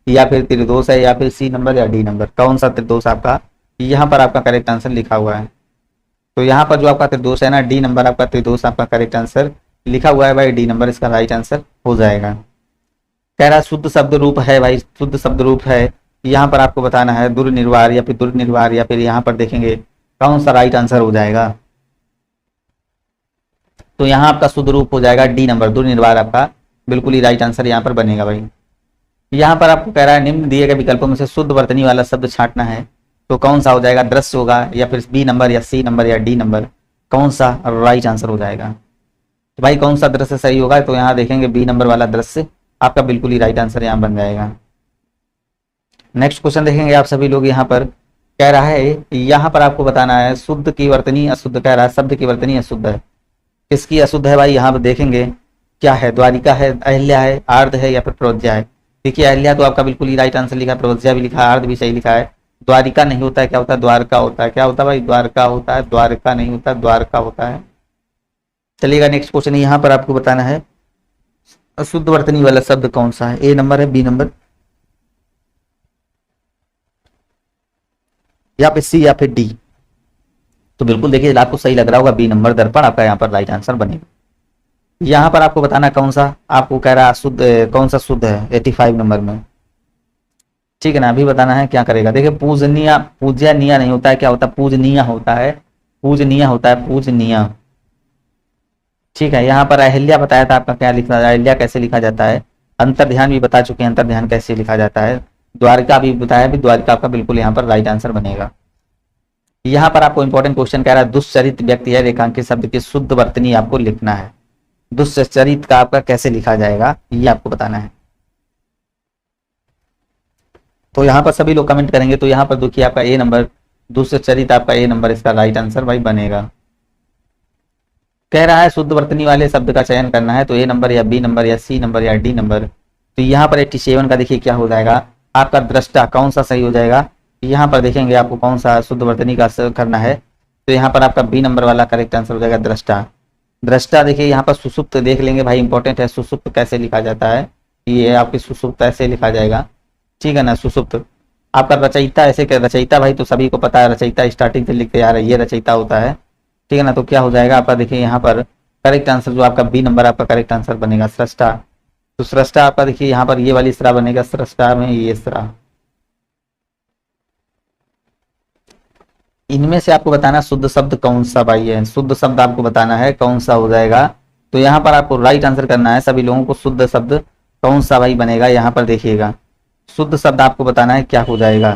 या फिर त्रिदोष है या फिर सी नंबर या डी नंबर, कौन सा त्रिदोष आपका, यहाँ पर आपका करेक्ट आंसर लिखा हुआ है। तो यहाँ पर जो आपका त्रिदोष है ना, डी नंबर आपका त्रिदोष आपका करेक्ट आंसर लिखा हुआ है भाई, डी नंबर इसका राइट आंसर हो जाएगा। कह रहा शुद्ध शब्द रूप है भाई, शुद्ध शब्द रूप है, यहाँ पर आपको बताना है दुर्निर्वार या फिर दुर्निर्वार, या फिर यहाँ पर देखेंगे कौन सा राइट आंसर हो जाएगा, तो यहाँ आपका शुद्ध रूप हो जाएगा डी नंबर दुर्निर्वार, आपका बिल्कुल ही राइट आंसर यहाँ पर बनेगा भाई। यहाँ पर आपको कह रहा है निम्न दिए गए विकल्पों में से शुद्ध वर्तनी वाला शब्द छांटना है, तो कौन सा हो जाएगा, दृश्य होगा या फिर बी नंबर या सी नंबर या डी नंबर, कौन सा राइट आंसर हो जाएगा। तो भाई कौन सा दृश्य सही होगा, तो यहाँ देखेंगे बी नंबर वाला दृश्य आपका बिल्कुल ही राइट आंसर यहाँ बन जाएगा। नेक्स्ट क्वेश्चन देखेंगे आप सभी लोग, यहाँ पर कह रहा है यहाँ पर आपको बताना है शुद्ध की वर्तनी अशुद्ध, कह रहा है शब्द की वर्तनी अशुद्ध है, किसकी अशुद्ध है भाई, यहाँ पर देखेंगे क्या है, द्वारिका है, अहिल्या है, आर्ध है या फिर प्रवज्या है। देखिए अहिल्या तो आपका बिल्कुल ही राइट आंसर लिखा है, प्रवज्या भी लिखा है, आर्ध भी सही लिखा है, द्वारिका नहीं होता है, क्या होता है द्वारका होता है, क्या होता है भाई द्वारका होता है, द्वारका नहीं होता द्वारका होता है। चलिएगा नेक्स्ट क्वेश्चन, यहाँ पर आपको बताना है अशुद्ध वर्तनी वाला शब्द कौन सा है, ए नंबर है, बी नंबर या फिर सी या फिर डी, तो बिल्कुल देखिए आपको सही लग रहा होगा बी नंबर दर्पण आपका यहाँ पर राइट आंसर बनेगा। यहाँ पर आपको बताना कौन सा, आपको कह रहा है शुद्ध कौन सा शुद्ध है 85 नंबर में, ठीक है ना, अभी बताना है क्या करेगा। देखिए पूजनीय, पूजनीय नहीं होता है, क्या होता है पूजनीय होता है, पूजनीय होता है पूजनीय, ठीक है। यहाँ पर अहिल्या बताया था आपका क्या लिखा, अहिल्या कैसे लिखा जाता है, अंतर ध्यान भी बता चुके हैं अंतर ध्यान कैसे लिखा जाता है, द्वारका भी बताया भी, द्वारका आपका बिल्कुल यहाँ पर राइट आंसर बनेगा। यहाँ पर आपको इंपॉर्टेंट क्वेश्चन कह रहा है दुष्चरित व्यक्ति है रेखांकित शब्द की शुद्ध वर्तनी आपको लिखना है, दुष्चरित का आपका कैसे लिखा जाएगा ये आपको बताना है। तो यहाँ पर सभी लोग कमेंट करेंगे, तो यहाँ पर देखिए आपका ए नंबर दुष्चरित आपका ए नंबर इसका राइट आंसर भाई बनेगा। कह रहा है शुद्ध वर्तनी वाले शब्द का चयन करना है, तो ए नंबर या बी नंबर या सी नंबर या डी नंबर, तो यहाँ पर 87 का देखिए क्या हो जाएगा आपका दृष्टा, कौन सा सही हो जाएगा, यहाँ पर देखेंगे आपको कौन सा शुद्ध वर्तनी का करना है, तो यहाँ पर आपका बी नंबर वाला करेक्ट आंसर हो जाएगा दृष्टा। दृष्टा देखिए यहाँ पर सुसुप्त देख लेंगे भाई, इंपॉर्टेंट है सुसुप्त कैसे लिखा जाता है, ये आपकी सुसुप्त ऐसे लिखा जाएगा, ठीक है ना। सुसुप्त आपका रचयिता ऐसे क्या, रचयिता भाई तो सभी को पता है, रचयिता स्टार्टिंग से लिखते आ रहा है, ये रचयिता होता है, ठीक है ना। तो क्या हो जाएगा आपका देखिए यहाँ पर करेक्ट आंसर जो आपका बी नंबर आपका करेक्ट आंसर बनेगा सृष्टा। तो सृष्टा आपका देखिए यहाँ पर ये वाली सरा बनेगा, सृष्टा में ये सरा। इनमें से आपको बताना शुद्ध शब्द कौन सा भाई है, शुद्ध शब्द आपको बताना है कौन सा हो जाएगा, तो यहाँ पर आपको राइट आंसर करना है सभी लोगों को, शुद्ध शब्द कौन सा भाई बनेगा, यहाँ पर देखिएगा शुद्ध शब्द आपको बताना है क्या हो जाएगा।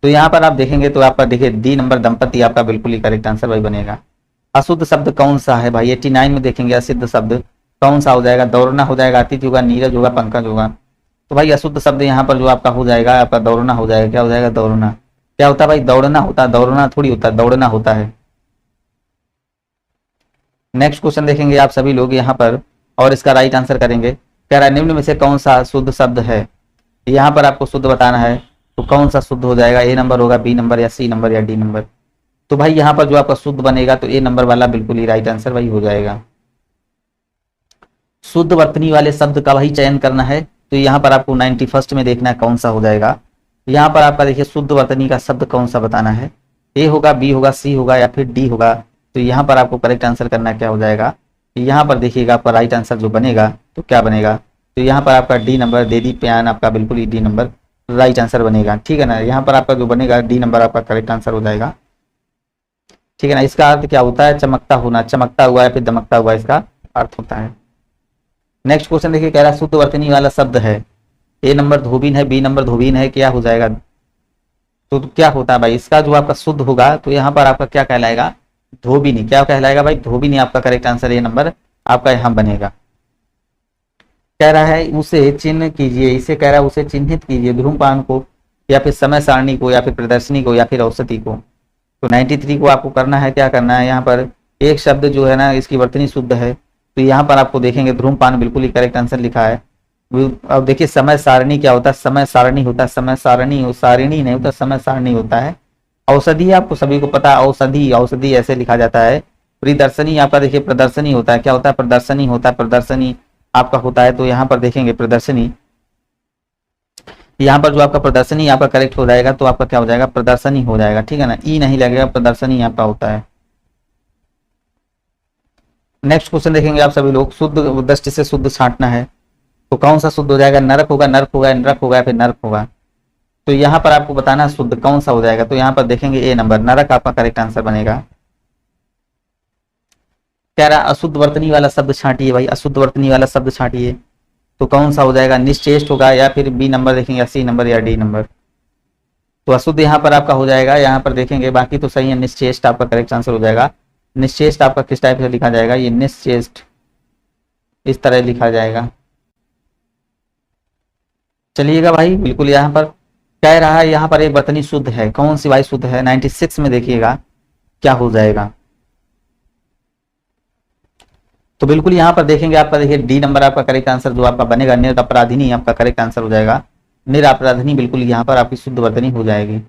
तो यहाँ पर आप देखेंगे तो आपका देखिए डी नंबर दंपति आपका बिल्कुल ही करेक्ट आंसर भाई बनेगा। अशुद्ध शब्द कौन सा है भाई, 89 में देखेंगे अशुद्ध शब्द कौन सा हो जाएगा, दौड़ना हो जाएगा, अतिथि होगा, नीरज होगा, पंकज होगा। तो भाई अशुद्ध शब्द यहाँ पर जो आपका हो जाएगा आपका दौड़ना हो जाएगा, क्या हो जाएगा दौड़ना, क्या होता है भाई दौड़ना होता है, दौड़ना थोड़ी होता है, दौड़ना होता है। नेक्स्ट क्वेश्चन देखेंगे आप सभी लोग यहाँ पर और इसका राइट आंसर करेंगे। कह रहा है निम्न में से कौन सा शुद्ध शब्द है, यहाँ पर आपको शुद्ध बताना है, तो कौन सा शुद्ध हो जाएगा, ए नंबर होगा, बी नंबर या सी नंबर या डी नंबर। तो भाई यहाँ पर जो आपका शुद्ध बनेगा तो ए नंबर वाला बिल्कुल ही राइट आंसर वही हो जाएगा। शुद्ध वर्तनी वाले शब्द का वही चयन करना है, तो यहाँ पर आपको 91 में देखना है कौन सा हो जाएगा। यहाँ पर आपका देखिए शुद्ध वर्तनी का शब्द कौन सा बताना है, ए होगा, बी होगा, सी होगा या फिर डी होगा। तो यहाँ पर आपको करेक्ट आंसर करना क्या हो जाएगा, यहाँ पर देखिएगा आपका राइट आंसर जो बनेगा तो क्या बनेगा, तो यहाँ पर आपका डी नंबर दे दी प्यान, आपका बिल्कुल ही डी नंबर राइट आंसर बनेगा। ठीक है ना, यहाँ पर आपका जो बनेगा डी नंबर आपका करेक्ट आंसर हो जाएगा। ठीक है ना, इसका अर्थ क्या होता है, चमकता होना, चमकता हुआ या फिर दमकता हुआ इसका अर्थ होता है। नेक्स्ट क्वेश्चन देखिए, कह रहा है शुद्ध वर्तनी वाला शब्द है, ए नंबर धोबीन है, बी नंबर धोबीन है, क्या हो जाएगा। तो क्या होता है भाई, इसका जो आपका शुद्ध होगा तो यहाँ पर आपका क्या कहलाएगा, धोबिनी। क्या कहलाएगा भाई, धोबिनी आपका करेक्ट आंसर ए नंबर आपका यहाँ बनेगा। कह रहा है उसे चिन्ह कीजिए, इसे कह रहा है उसे चिन्हित कीजिए, धूम्रपान को या फिर समय सारणी को या फिर प्रदर्शनी को या फिर औषधि को। तो 93 को आपको करना है, क्या करना है, यहाँ पर एक शब्द जो है ना इसकी वर्तनी शुद्ध है, तो यहाँ पर आपको देखेंगे धूम्रपान बिल्कुल ही करेक्ट आंसर लिखा है। अब देखिए समय सारणी क्या होता है, समय सारणी होता है, समय सारणी, सारिणी नहीं होता, समय सारणी होता है। औषधि आपको सभी को पता है, औषधि, औषधि ऐसे लिखा जाता है। प्रदर्शनी आपका देखिए प्रदर्शनी होता है, क्या होता है, प्रदर्शनी होता है, प्रदर्शनी आपका होता है। तो यहाँ पर देखेंगे प्रदर्शनी, यहाँ पर जो आपका प्रदर्शनी आपका करेक्ट हो जाएगा तो आपका क्या हो जाएगा, प्रदर्शनी हो जाएगा। ठीक है ना, ई नहीं लगेगा, प्रदर्शनी आपका होता है। नेक्स्ट क्वेश्चन देखेंगे आप सभी लोग, शुद्ध दृष्टि से शुद्ध छांटना है, तो कौन सा शुद्ध हो जाएगा, नरक होगा, नर्क होगा, नरक होगा या फिर नर्क होगा। तो यहाँ पर आपको बताना शुद्ध कौन सा हो जाएगा, तो यहाँ पर देखेंगे ए नंबर, नरक आपका करेक्ट आंसर बनेगा। कह रहा अशुद्ध वर्तनी वाला शब्द छांटिए, भाई अशुद्ध वर्तनी वाला शब्द छांटिए, तो कौन सा हो जाएगा, निश्चेष्ट होगा या फिर बी नंबर देखेंगे, सी नंबर या डी नंबर। तो अशुद्ध यहाँ पर आपका हो जाएगा, यहाँ पर देखेंगे बाकी तो सही है, निश्चेष्ट आपका करेक्ट आंसर हो जाएगा। निश्चेष्ट आपका किस टाइप से लिखा जाएगा, ये निश्चेष्ट इस तरह लिखा जाएगा। चलिएगा भाई, बिल्कुल यहाँ पर कह रहा है यहाँ पर एक वर्तनी शुद्ध है, कौन सी भाई शुद्ध है, 96 में देखिएगा क्या हो जाएगा। तो बिल्कुल यहाँ पर देखेंगे आपका देखिए डी नंबर आपका करेक्ट आंसर जो आपका बनेगा, निरपराधिनी आपका करेक्ट आंसर हो जाएगा। निरपराधिनी बिल्कुल यहाँ पर आपकी शुद्ध वर्तनी हो जाएगी।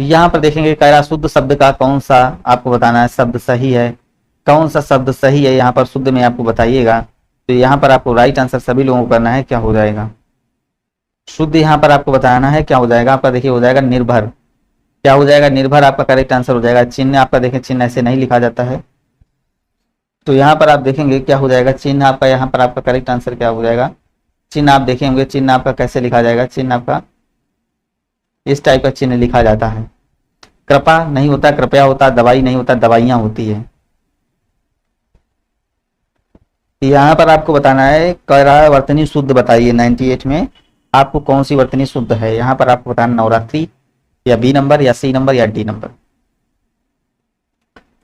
यहाँ पर देखेंगे कह रहा शुद्ध शब्द का कौन सा आपको बताना है, शब्द सही है, कौन सा शब्द सही है यहाँ पर शुद्ध में आपको बताइएगा। तो यहाँ पर आपको राइट आंसर सभी लोगों को करना है, क्या हो जाएगा, शुद्ध यहाँ पर आपको बताना है क्या हो जाएगा आपका, देखिए हो जाएगा निर्भर। क्या हो जाएगा, निर्भर आपका करेक्ट आंसर हो जाएगा। चिन्ह आपका देखें, चिन्ह ऐसे नहीं लिखा जाता है, तो यहाँ पर आप देखेंगे क्या हो जाएगा, चिन्ह आपका यहाँ पर आपका करेक्ट आंसर क्या हो जाएगा। चिन्ह आप देखेंगे, चिन्ह आपका कैसे लिखा जाएगा, चिन्ह आपका इस टाइप का चिन्ह लिखा जाता है। कृपा नहीं होता, कृपया होता, दवाई नहीं होता, दवाइयां होती है। यहाँ पर आपको बताना है, कह रहा है वर्तनी शुद्ध बताइए, 98 में आपको कौन सी वर्तनी शुद्ध है। यहाँ पर आपको बताना नवरात्रि या बी नंबर या सी नंबर या डी नंबर।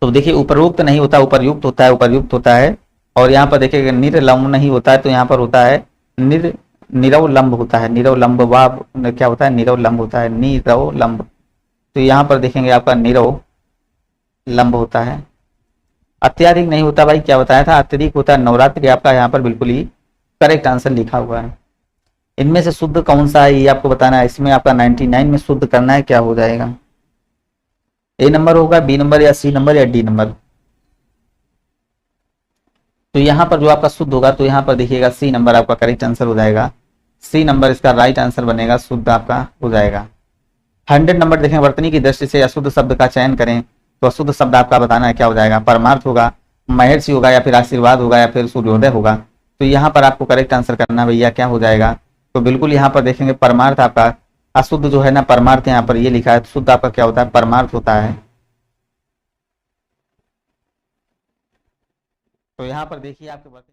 तो देखिए उपरोक्त नहीं होता, उपरयुक्त होता है, उपरयुक्त होता है। और यहाँ पर देखिए निरलंब नहीं होता है, तो यहाँ पर होता है निरवलंब होता है, निरवलंब वा क्या होता है, निरवलंब होता है, निरवलंब। तो यहाँ पर देखेंगे आपका निरवलंब होता है। अत्यधिक नहीं होता भाई, क्या बताया था, अत्यधिक होता है, नवरात्रि आपका यहाँ पर बिल्कुल ही करेक्ट आंसर लिखा हुआ है। इनमें से शुद्ध कौन सा है ये आपको बताना है। इसमें आपका 99 में शुद्ध करना है, क्या हो जाएगा, ए नंबर होगा, बी नंबर या सी नंबर या डी नंबर। तो यहाँ पर जो आपका शुद्ध होगा तो यहाँ पर देखिएगा सी नंबर आपका करेक्ट आंसर हो जाएगा। सी नंबर इसका राइट आंसर बनेगा, शुद्ध आपका हो जाएगा। 100 नंबर देखें, वर्तनी की दृष्टि से अशुद्ध शब्द का चयन करें, तो अशुद्ध शब्द आपका बताना है क्या हो जाएगा, परमार्थ होगा, महर्षि होगा या फिर आशीर्वाद होगा या फिर सूर्योदय होगा। तो यहाँ पर आपको करेक्ट आंसर करना भैया क्या हो जाएगा। तो बिल्कुल यहाँ पर देखेंगे परमार्थ आपका, अशुद्ध जो है ना परमार्थ यहाँ पर ये लिखा है, शुद्ध आपका क्या होता है, परमार्थ होता है। तो यहाँ पर देखिए आपके